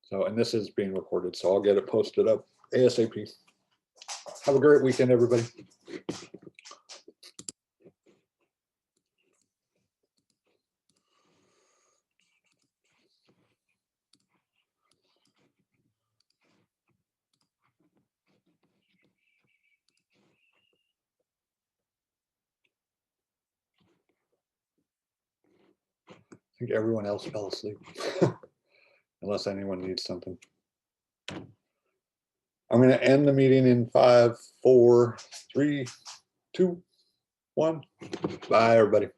So, and this is being recorded, so I'll get it posted up ASAP. Have a great weekend, everybody. I think everyone else fell asleep, unless anyone needs something. I'm going to end the meeting in 5, 4, 3, 2, 1. Bye, everybody.